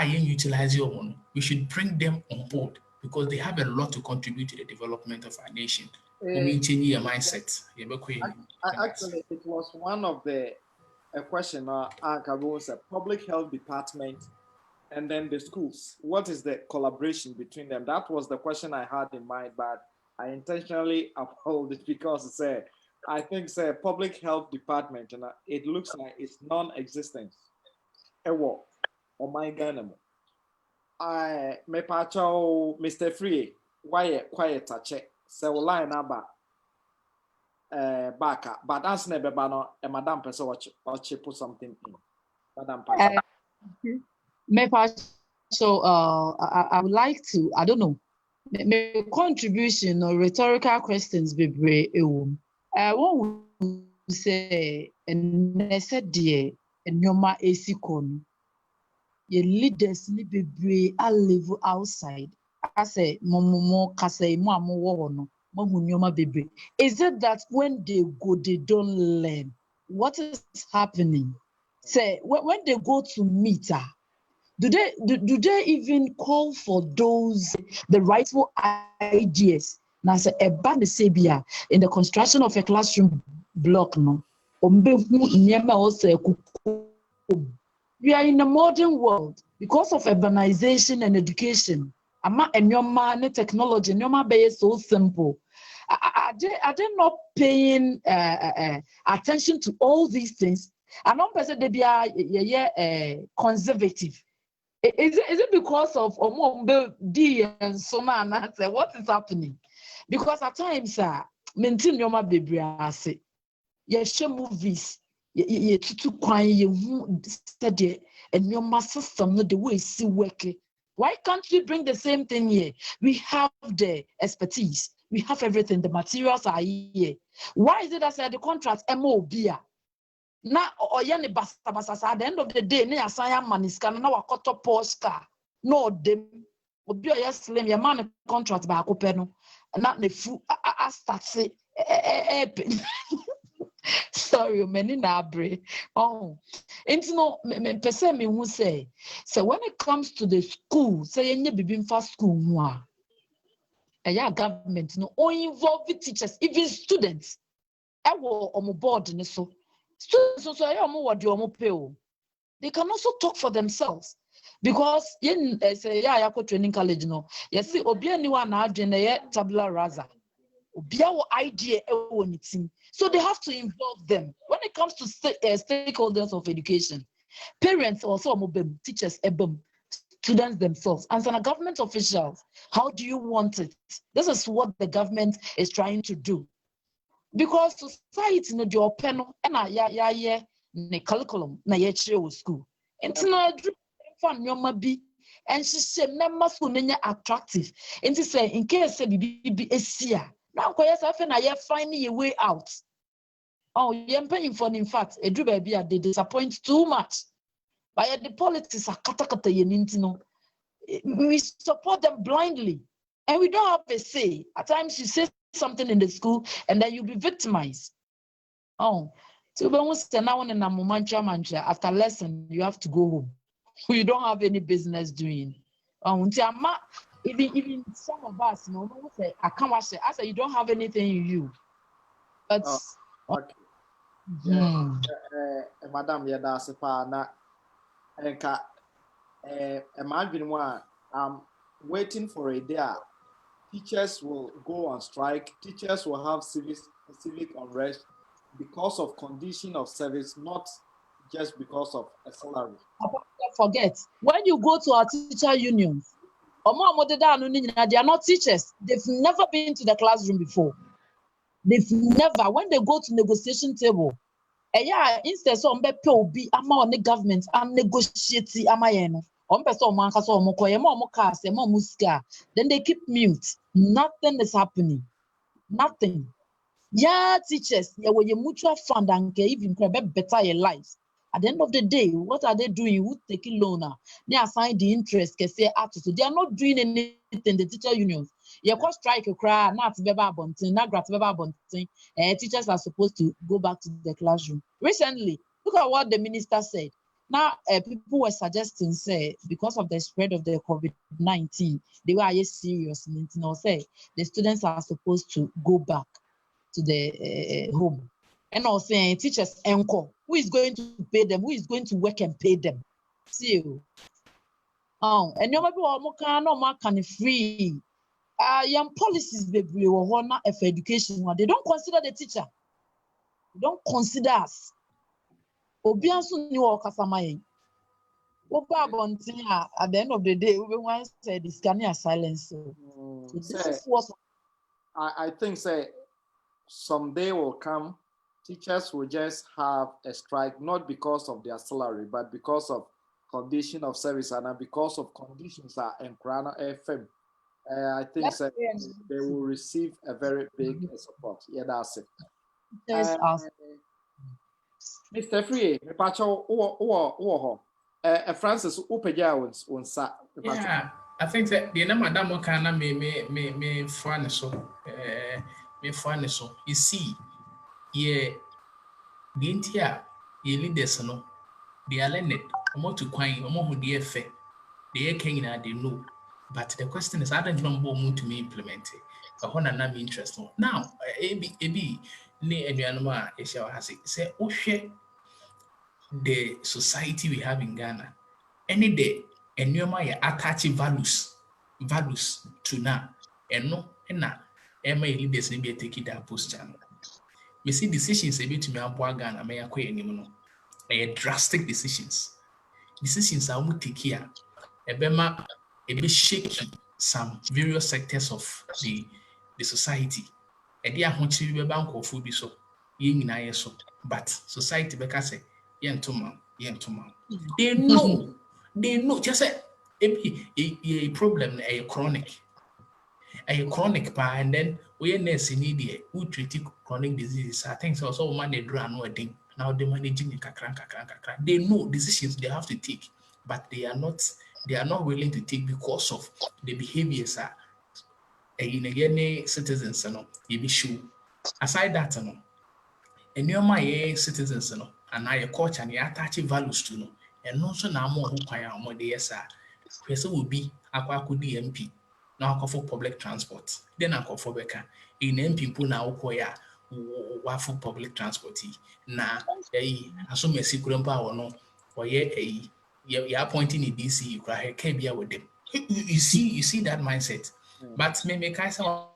utilize your one, we should bring them on board because they have a lot to contribute to the development of our nation. Changing your mindset. Actually, it was one of the a question was a public health department and then the schools. What is the collaboration between them? That was the question I had in mind, but I intentionally upheld it because I think it's a public health department and it looks like it's non-existent. Ewo, oh my God. Me pacho Mr. Free, why quiet touch it? So line number back up. But that's never bano a madam person watch put something in. Madam Pacho. So I would like to, I don't know, my contribution or rhetorical questions be brave. One would say, and I said, dear, and your ma esikon. Your leaders need be brave. I live outside. I say, Momo Kase, Mamo Wono, Momunyoma baby. Is it that when they go, they don't learn? What is happening? Say, when they go to meet her, do they even call for the rightful ideas? Now say a band sebia in the construction of a classroom block no. We are in a modern world because of urbanization and education. And your man technology, and your man is so simple. Are they not paying attention to all these things? And one person they be conservative. Is it because of D and so man? What is happening? Because at times, maintain your baby. You share movies, you to cry, you study, and your system, not the way see working. Why can't we bring the same thing here? We have the expertise, we have everything, the materials are here. Why is it that the contract MOB? Na oyene basa at the end of the day ne assign man is can na wakoto post car no dem obi oya slim your man contract ba akopɛ no na ne fu a start say sorry many na abre oh enti no me pese me hu say when it comes to the school say yenye bibi mfa school mu a government no o involve teachers even students ewo on board ne so. Students they can also talk for themselves because in say training college no yes see obi anyone na adwene tabula rasa obi awo idea so they have to involve them when it comes to stakeholders of education. Parents also mobile, teachers ebum, students themselves, and some government officials. How do you want it? This is what the government is trying to do. Because society no the open and ya ne curriculum na ye school. It's not fun your be and she said member school na attractive. And she say in case say be esia. Now kwaya say na ye finding a way out. Oh, you're paying for in fact, a do baby they disappoint too much. But the politics are kata yenintino. We support them blindly. And we don't have a say. At times you say something in the school and then you'll be victimized. Oh, so when we stand now in a mancha after lesson, you have to go home. You don't have any business doing. Even some of us, say, I can't watch it. I say you don't have anything in you. But okay. Madam, yeah, that's a imagine one. I'm waiting for a day. Teachers will go on strike. Teachers will have civic unrest because of condition of service, not just because of a salary. Forget when you go to our teacher unions, they are not teachers. They've never been to the classroom before. They've never. When they go to negotiation table, instead of be on the government and negotiate then they keep mute. Nothing is happening. Nothing. Yeah, teachers, yeah, your mutual fund and even better your lives. At the end of the day, what are they doing? Who taking loan now? They assign the interest, they are not doing anything. The teacher unions. You can strike a cry, not beba bunting, not grat beba bunting. Teachers are supposed to go back to the classroom. Recently, look at what the minister said. Now, people were suggesting, say, because of the spread of the COVID-19, they were serious. Say the students are supposed to go back to the home. And also saying teachers encore. Who is going to pay them? Who is going to work and pay them? See you. And you can free. Young policies baby for education. They don't consider the teacher. They don't consider us. Obiansu ni wa kasamaye. At the end of the day, we want say this can silence. So this is what I think say someday will come. Teachers will just have a strike, not because of their salary, but because of condition of service and because of conditions that in Krana FM. I think they will receive a very big support. Yeah, that's it. Mr. Afriyie, Francis, yeah, I think that the name Madam Kana me fun so you see, yeah, the India, ye leaders no, they are learned, to coin, who dear fair, they are they know. But the question is, I don't know to me implement it. But when I'm interested now, AB, ne Eduanoma, has it say, oh, share the society we have in Ghana. Any day, and you might attach values to now, and no, and now, and my leaders may take that post channel. We see decisions a bit to me about Ghana, may acquire anymore. Drastic decisions. Decisions are more take here. A bit shaky some various sectors of the society. And they are going to be a bank of food so so. But society because yen to man. They know just a problem a chronic and then we nurse in the who treat chronic diseases. I think so man they draw no thing. Now they're managing the kakran. They know decisions they have to take, but they are not willing to take because of the behaviors are citizens you be sure. Aside that and your citizens and now your culture and you attach values to no and also now more who more the yes person will be aqua MP now for public transport then I call for Becca in MP now for public transport na assume messy grandpa or no or you're appointing in DC you can't be with them. You see that mindset. But maybe Kaisa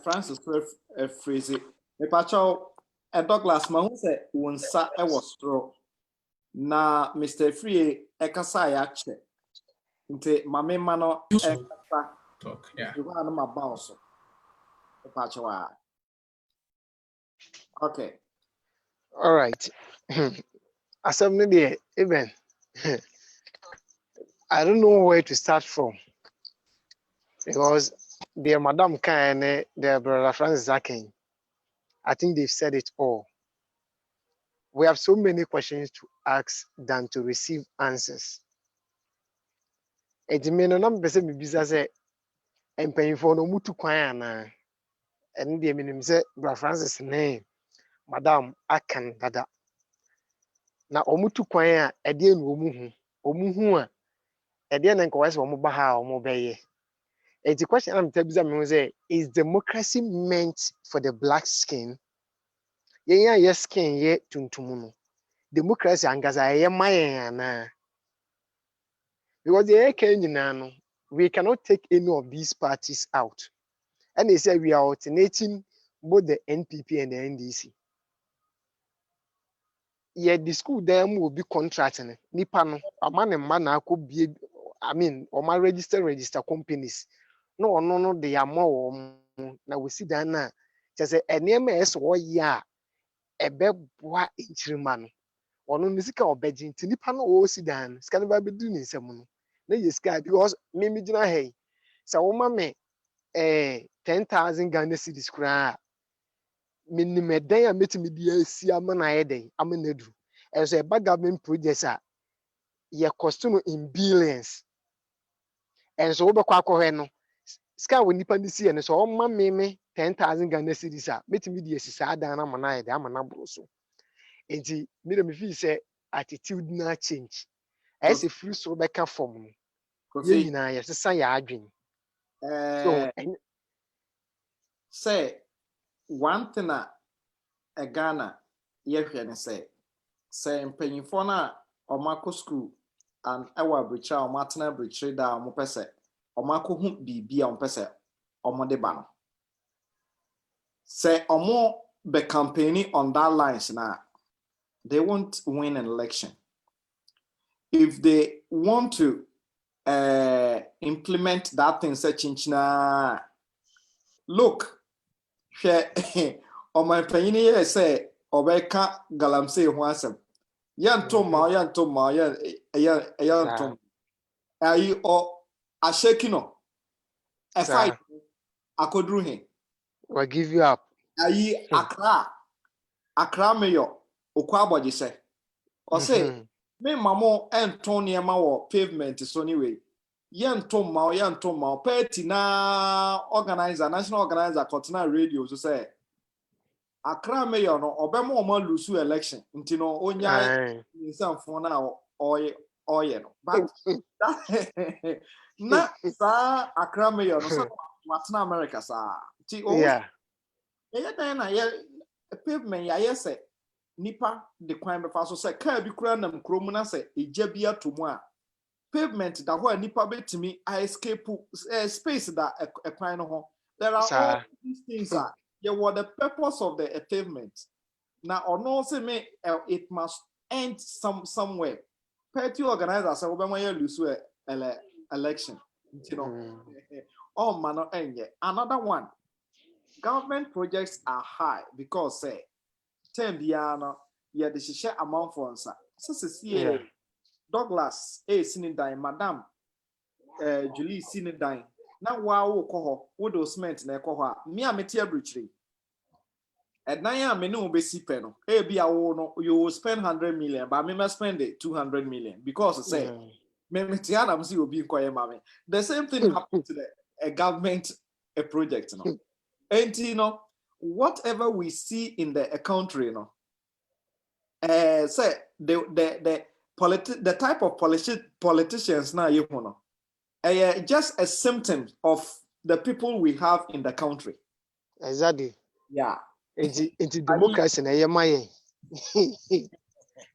Francis phrase. Me pacho Douglas ma hu se wonsa e was stro. Na Mr. Afriyie ekasa ya che. Nti mame ma no ekasa. Talk, yeah. You want my bounce. Me pacho Okay. All right. Assembly there, even I don't know where to start from because the Madam Kane, the brother Francis Zakin, I think they've said it all. We have so many questions to ask than to receive answers. Eti me no na mpese me bisa se empanyifo no mutu kwan ana. Ene de me nim se brother Francis ne Madam akan dada. Na omutu kwan a ede no omuhu a ede na nka wase omo ba ha omo beye. The question I'm telling you is, is democracy meant for the black skin? Yeah, yes, skin, yeah, tuntumuno. Democracy angaza yeah, my because the Kenya, we cannot take any of these parties out. And they say we are alternating both the NPP and the NDC. Yeah, the school them will be contracting. Nipano, a man and man could be, I mean, or my register companies. No, they are more. Now we see that now. Just a NMS or ya a beboa in Chiriman. Or no music or bedging to Nipano or Sidan, Scanaba be doing some. No, you sky because Mimi Jina hey. So, mamma, 10,000 Ghana cities cry. Minimum day I met me dear Siamana day, I'm in the as a bad government projects are your costume in billions. And so, Obaquaco, Sky when Nippon see and so my meme 10,000 Ghana cities are meeting me the Sadana Manai, the Amanabroso. And the middle me feel say attitude not change. As a free so back from Kofi, you know, yes, a say arguing. So, and say one thing a Ghana yehwe ne say mpanyimfo na omako school and ewa bricha omatena brichire da omo pese omako hu bibia omo pese omo de ba no say omo be campaigning on that lines na they won't win an election if they want to implement that thing such na look omo mpanyini ye say obeka galamsey ho asem yantom ayi o ashekino a fight akodru he we'll give you up. ayi akra mayor okwabodi say o say me mamo enton niema wo pavement so anyway yantom ma party na organizer national organizer continental radio so say akra mayor no obema o ma lose election nti no onya nsamfo na oye no but that na sa akra mayor no so watna America sa ti o yeah na ya pavement ya yese nipa de kwan be fa so say car bi kura nam krom na say eja bi atomu a pavement da ho a nipa betimi escape space da kwan no ho there are all these things are what the purpose of the pavement now or no say me it must end somewhere party organizers say we may lose election you know oh man another one government projects are high because say term biana yeah the share amount for answer so see Douglas sinidan madam Julie sinidan na wow ko ho do cement na ko ho a me a meti abruchiri edan ya me no be sipe no e bia wo no you will spend 100 million but me must spend 200 million because say me meti adam see obi nkoye ma me the same thing happened to a government project no and you know whatever we see in the country you know say the type of politicians now you know just a symptom of the people we have in the country. Exactly. Yeah. It's democracy na yemaye.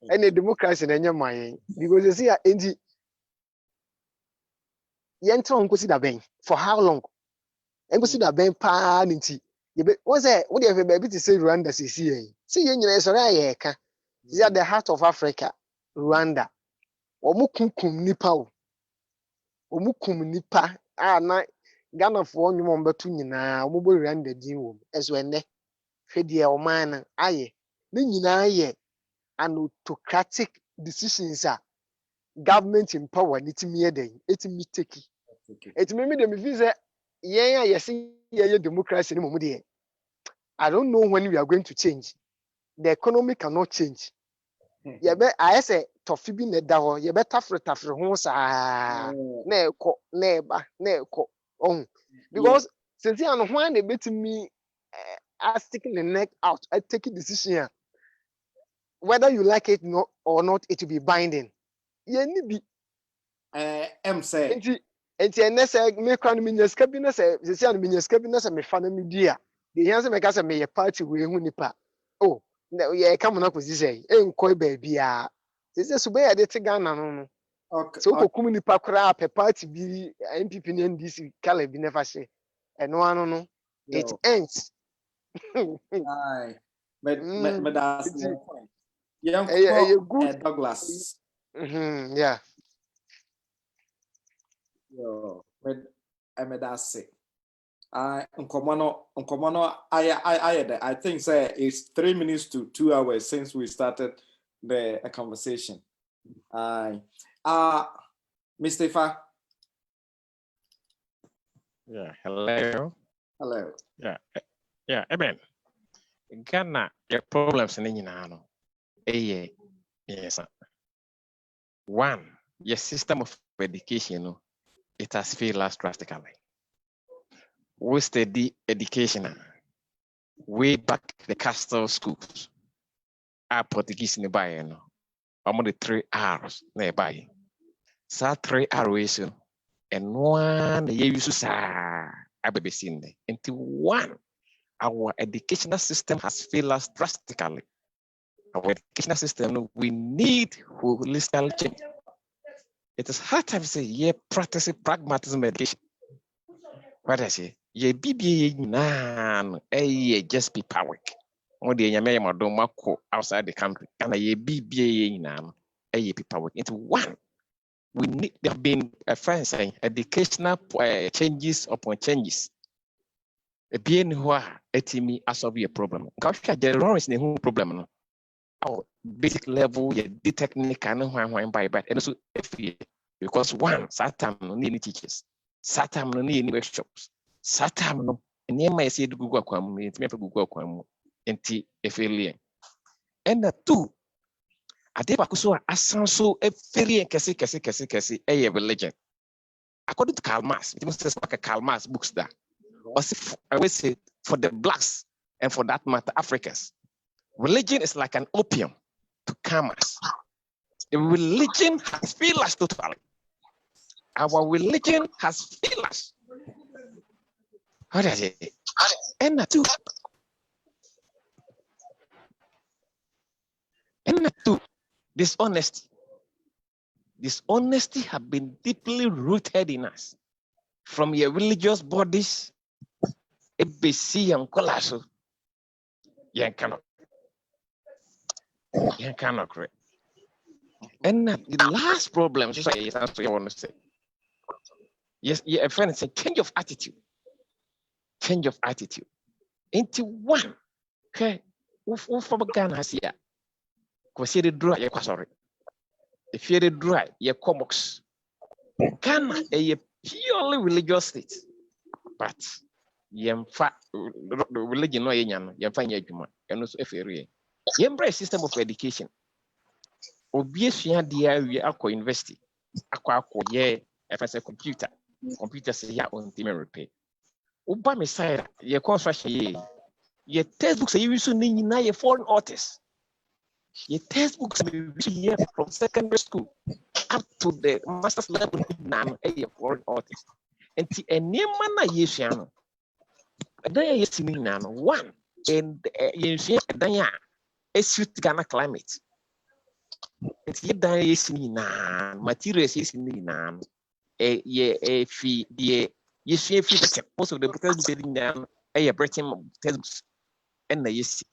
Any democracy na yemaye because you see enti yentro nkosi da ben for how long? Embassy da ben pa nti. Yebe won say wo dey baby to say Rwanda say see ye nyina so ra ye ka. Is at the heart of Africa, Rwanda. Omu kunkum nipa o. Omu kum nipa na Ghana for nwom betu nyina omu bo Rwanda din wo. Eso ene hwede e oman na aye. Ne nyina ye an autocratic decisions are government in power nitimi ye den etimi take. Etimi me dem feel say yen a yesi ye democracy ni mo de. I don't know when we are going to change. The economy cannot change. Yebe I say tofi bi na da ho yebe tafre ho saa na eko because since you know when they bet me sticking the neck out I take a decision whether you like it or not it will be binding ye ni bi em say enti ene say me kwan me nyaska bi na say since you know me nyaska bi na say me fa na me di a the yan say me ka say me ye party we hu nipa oh ye come na position enko ba bia since so be ya de te Ghana no okay so kokum nipa kra pe party bi MPP na NDC kala bi never say eno ano no it ends aye but that's the point young good Douglas yeah yo but that's it Nkomono, I think say it's 3 minutes to 2 hours since we started the conversation. Mr. Fa. Yeah, hello. Hello. Yeah, Eben. Ghana, your problems in Inano. Yes. One, your system of education, it has failed us drastically. We study education way back the castle schools. Our Portuguese nearby, among the 3 R's nearby. So 3 R's, and one you use sa ababesinde. Into one, our educational system has failed us drastically. Our educational system, we need holistic change. It is hard to say, yeah, practicing pragmatism education. What I say? Ye BBA nan just be power. When the Yamaya Domako outside the country, and a BBA nan be power. Into one, we need there have been a friend saying educational changes upon changes. A being who are etimi as of a problem. Because the wrong is the problem. Our basic level, the technique, and when by and also because one, Satam no need any teachers, Satam no need any workshops. Satam no nneɛma yɛsɛ yɛde gugu akwan mu yɛntumi afɛ gugu akwan mu nti ɛfɛlie ɛna two ade baako so a asan so ɛfɛlie kɛse ɛyɛ religion according to Karl Marx it must say Karl Marx books that I will say for the blacks and for that matter Africans religion is like an opium to calm us. The religion has failed us totally. Our religion has failed us. How does it? And two. And two. Dishonesty. Dishonesty have been deeply rooted in us. From your religious bodies, ABC and Colasso. You cannot create. And the last problem, just like I want to say. Yes, a friend said change of attitude. Change of attitude. Into one. Okay. From Ghana here. Because you're dry, you're sorry. If you're dry, you're comox. Ghana a purely religious state. But religion no yenyan, you find your juma, and also FRA. You embrace system of education. Obviously, we are university. Yeah, if I say computer say yeah on team repair. Uba Messiah, your construction, your textbooks are using now your foreign artists. Your textbooks are here from secondary school up to the master's level now your foreign artists. And the enema yesiano. Then you see now one and you see then a suit Ghana climate. It's yet done is now materials is now a fee the You see, most of the textbooks now, a Britain textbooks, and you see,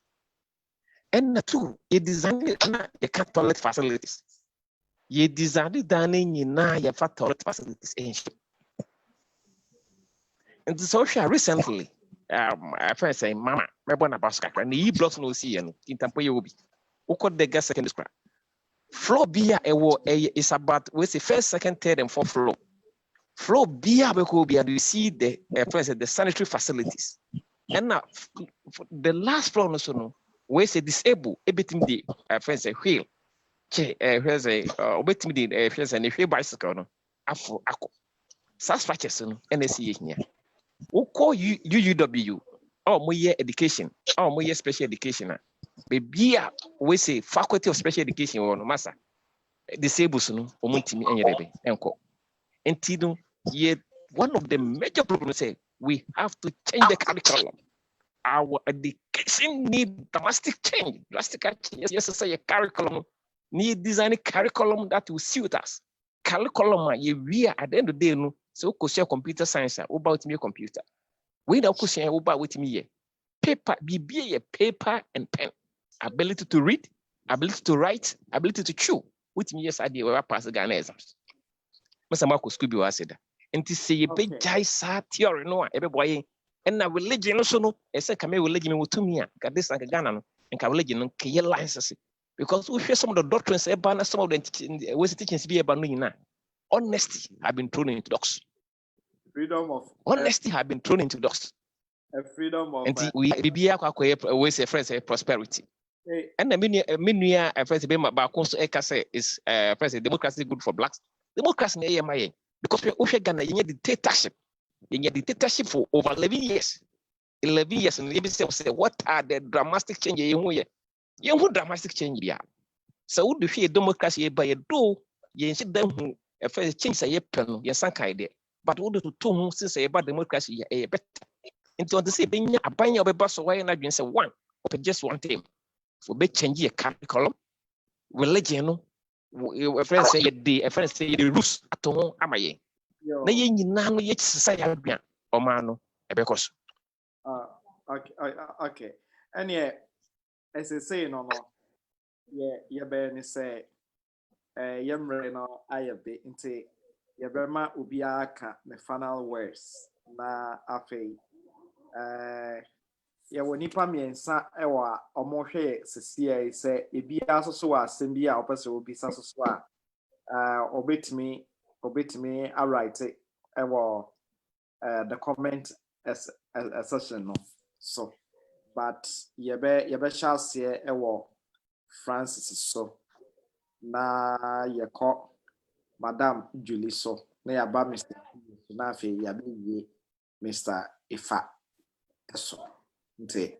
and the two, you design it, you can't toilet facilities. You design it down in now, you have toilet facilities. And social recently, I first say, Mama, my born about Scotland, and the blocks no see in Tampa, you will be. Who could the gas second scrap? Floor beer is about with the first, second, third, and fourth floor. Floor beer will be, and you see the first the sanitary facilities. And now the last floor no so no, where say disabled, everything the first a wheel. Here's a obeying the first and a wheel bicycle no. Afro ako. Such factors no, NSC here. Who call you UUW? Oh, more education. Oh, more special education. Baby, we say faculty of special education or no master. Disabled no, omuntimi enyerebe enko. Entido, yet one of the major problems say we have to change the curriculum. Our education need drastic change. Drastic change. Yes, say a curriculum need design a curriculum that will suit us. Curriculum, we are at the end of the day no. So, share computer science about me computer. We don't share about with me paper, be a paper and pen. Ability to read, ability to write, ability to chew. With me, yes, I did pass the Ghana exams. Mr. Marcus could be said. And to say a big jai theory, no, every boy, and now religion also no, a second religion with me, got this like a Ghana, and religion and key license. Because we hear some of the doctrines, some of the ways teachings be about me now. Honesty have been thrown into dogs. Freedom of honesty have been thrown into dogs. Freedom of and we be always a friend prosperity. And the many a friend be back also is friend democracy good for blacks. Democracy in AMI because we Ghana you dictatorship. You dictatorship for over 11 years. 11 years and you say what are the dramatic changes you know dramatic change here. So would you democracy by a do you sit down who a first change a pen, yes, some idea. But what to two since about democracy a better. Into the same thing, a buying of a bus away and I say one, or just one thing for big change a curriculum. Religion, a friend say a friend say the rules at home, am I? Nay, now yet society or mano, because. Okay. And yeah, as I say, no, yeah, Ben say. Yamre no ayabe nti yabema ubia ka the final words na afei ya wonipa miensa ewa omohwe sesie se ebia soso wa asem bia opese obi sasoso a obetimi write ewa the comment as session no so but yebe shase ewa Francis so na yeko Madam Julie so na yaba Mr. na afi yabe ye Mr. Ifa so nti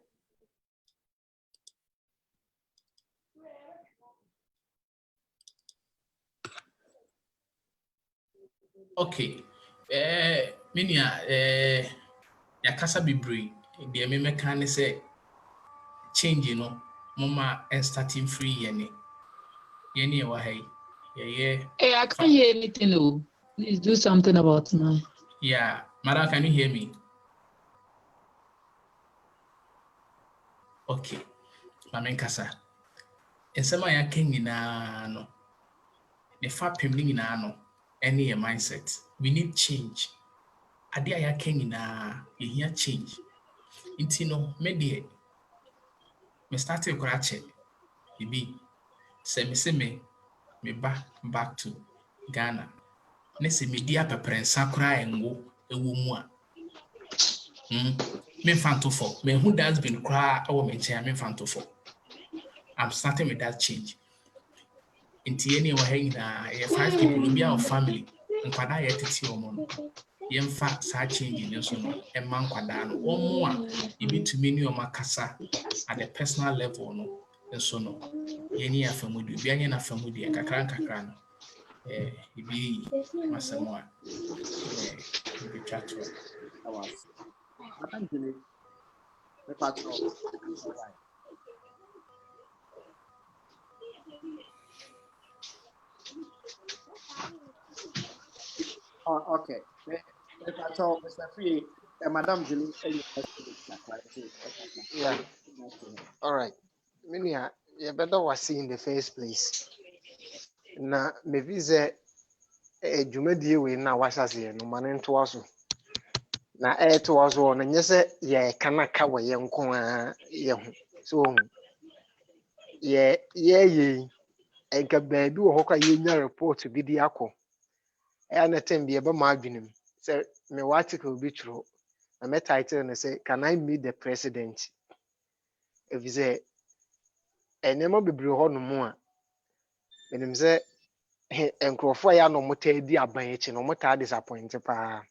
Okay. Minia yakasa bibri the me meka say change you know mama and starting free yene wa hey yeah. Hey, I can't hear anything. Oh, please do something about mine. Yeah, Madam, can you hear me? Okay, Mamen Kasa. And some I can in no. The fat pimling in no. Any mindset. We need change. Adi I can in you hear change. Intino, me started crache. Maybe say me back to Ghana. Nese media pepper sakura and wo ewu me fanto for me who that's been cry our mention me fanto for. I'm starting with that change. Inti any wa hanging 5 people will be our family. Nkwada ye tete omo no. Yemfa sa change in so no. Emma nkwada no. Omo a ebitumi ni omakasa at the personal level no. Nso no. Yeni afamudu, bi anya na afamudu kakra no. Ibi masamwa. Ibi chatwa. awas Madam Julie me patro oh okay if I tell Mr. Free and Madam Julie, Yeah. All right. Minia, you better was see in the first place. Na maybe the dwumadie wei na wahyɛ no ma ne ntoa so na ɛtoa so no nyɛ sɛ yɛka na ka wɔ yɛ nko a yɛ ho so yɛyɛ nka baabi wɔ hɔ ka yɛnya report bi de akɔ ɛyɛ na tem bi ɛbɛma adwene mu sɛ mewɔ article bi twerɛ na mɛ title no sɛ can I meet the president ɛfiri sɛ nneɛma bebree hɔ nom a menim sɛ nkurɔfoɔ a yɛ ana ɔmo taa di aban akyi no ɔmo taa disappoint paa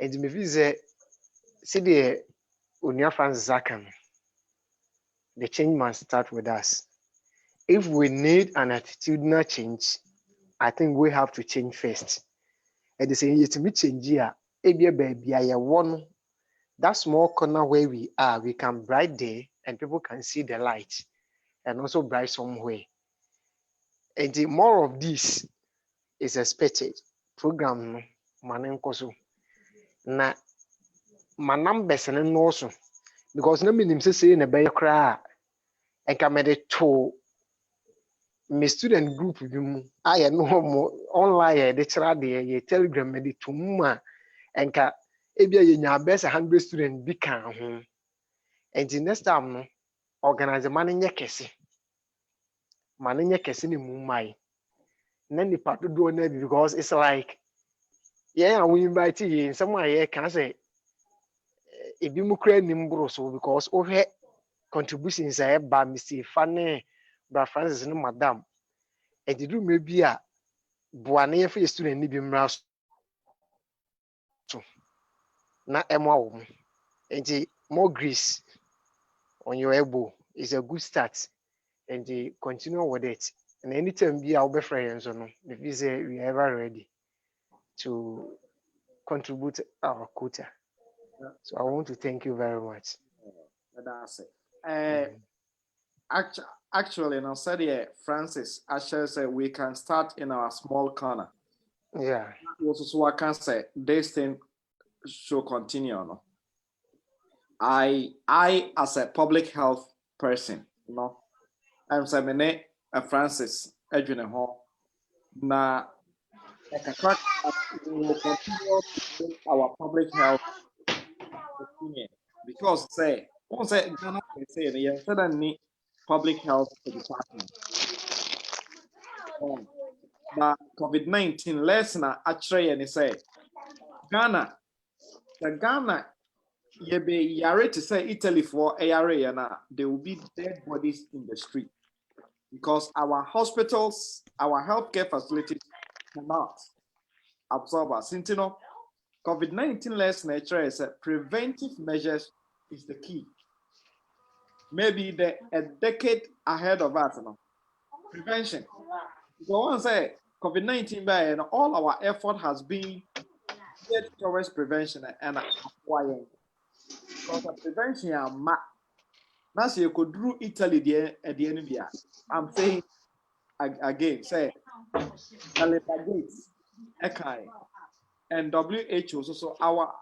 nti mefi sɛ sɛdeɛ onua Francis aka no the change must start with us. If we need an attitudinal change, I think we have to change first. And they say it's me change here. Ebia baby I want that small corner where we are, we can bright there and people can see the light and also bright somewhere. And the more of this is expected. Program no manenkoso na manam besene no so because na minim say na be kra and kamede to me student group bi mu aye no mo online de kira de ye telegram me de to mu a enka ebia ye nya best 100 student bi kan ho and the next time no organize man nye kese ne mu mai na nipa do na because it's like yeah we invite you someone here can say ebi mu kra nim bro so because ohwe contributions a ba Mr. Fane Bra Francis no madam and the room maybe a boane for student ni bi mra so na emwa wo and more grease on your elbow is a good start and continue with it and anytime be our be friends so no if you say we are ever ready to contribute our quota. So I want to thank you very much. That's it. Actually, and I said, yeah, Francis, I shall say we can start in our small corner. Yeah. So I can say this thing should continue. No? I as a public health person, you know, I'm saying, Francis, Edwin Hall, na we will continue to our public health opinion because say Ghana say you need public health department. But COVID-19 lesson actually and say Ghana you be yare to say Italy for ARA and there will be dead bodies in the street because our hospitals, our healthcare facilities cannot absorb us. You know, COVID-19 lesson actually is preventive measures is the key. Maybe a decade ahead of us, you know. Prevention. So once say COVID-19 by and all our effort has been geared towards prevention and acquiring. Because of prevention, now you could do Italy at the end. I'm saying again, say Melinda Gates, ECHI, and WHO. So our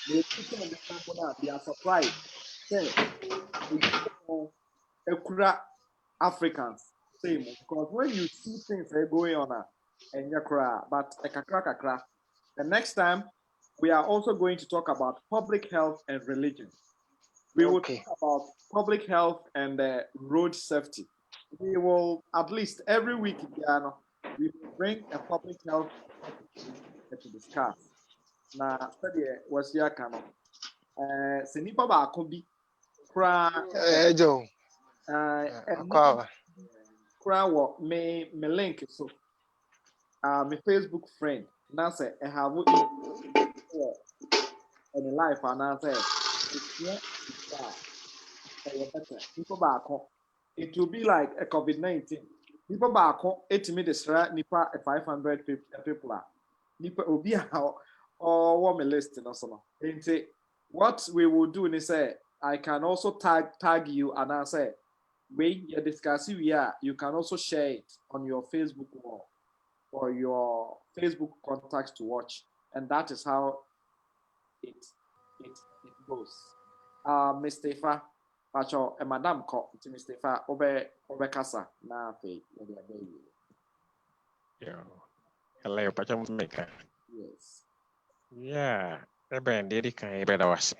they are surprised. Say, Africans, same because when you see things going on and but the next time we are also going to talk about public health and religion. We will talk about public health and road safety. We will at least every week we will bring a public health to discuss. Now, study was your canon. Senipa ba kobi Joe. Kra me link so my Facebook friend now say I have any life and I say people back it will be like a COVID-19 people back it me the nipa 500 people are nipa obi or what me list no so what we will do is say I can also tag you and I say when you discuss you can also share it on your Facebook wall for your Facebook contacts to watch, and that is how it goes. Mr. Ifa, Pacho, and Madam Ko, to Mr. Ifa, Obe Kasa, na fe, Yeah. Hello, Pachameka. yes. Yeah. Ebe ndiri kan ebe da wase.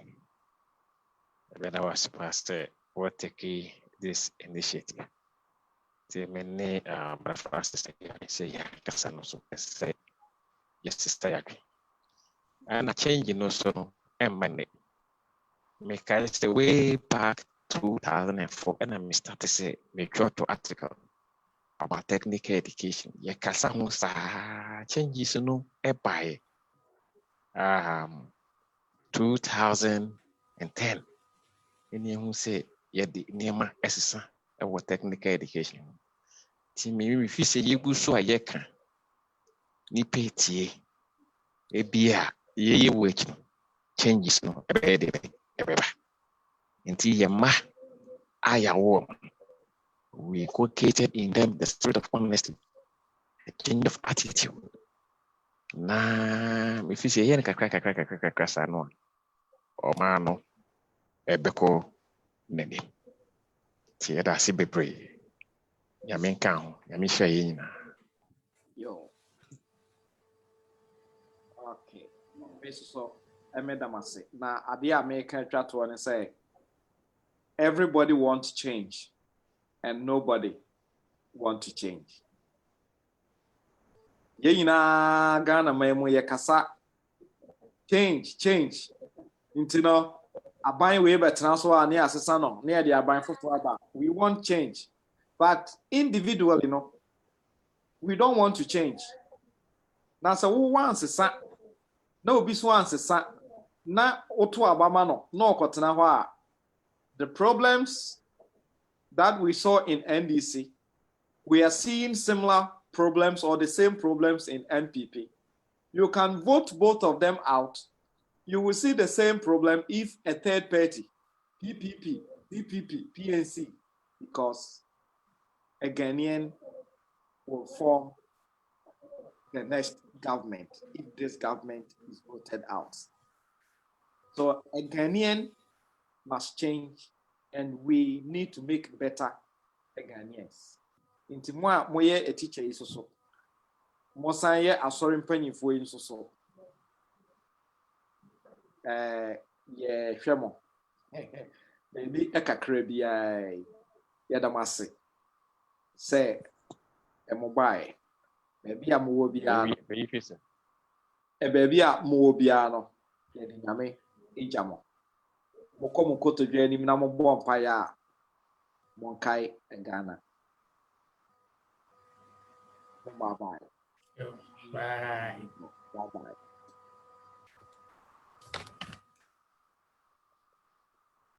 Ebe da wase pastor what take this initiative. The many breakfast say yeah, kasano so say yes sister yake. And a change in also money. Make I say way back 2004 and I started to say make sure to article about technical education. Yeah, kasano sa changes no e by 2010. Any who say yeah the name esisa about technical education. Timi if you say you go so ayeka ni petie ebia ye work changes no ebe nti yema aya wo we inculcated in them the spirit of honesty, a change of attitude. Na if you say here kakra sa no o ma no ebeko nene ti eda si bebre ya menka ho ya me hwa ye nyina. Yo. Okay. So I made a mistake. Now, I make a chat to and say, everybody wants change, and nobody want to change. Ye na Ghana memo ye kasa change. Into no aban we better so near asesa no near the aban for aba. We want change, but individually, we don't want to change. Now, so who wants to na obi so ansesa na oto abama no na okotena ho a the problems that we saw in NDC, we are seeing similar problems or the same problems in NPP. You can vote both of them out. You will see the same problem if a third party, PPP, DPP, PNC, because a Ghanaian will form the next government if this government is voted out. So a Ghanaian must change, and we need to make better Ghanaians. Inti mo a moyɛ a teacher yi so mo san yɛ asɔre mpanyinfoɔ yi so yɛ hwɛ mo baabi kakra biara yɛda mo ase sɛ mo baeɛ baabi a mowɔ biara baabi a mowɔ biara no yɛde nyame agya mo mokɔ mo nkotodwe anim na mobɔ mpaeɛ a monkae Ghana. Bye-bye. Bye. Bye-bye.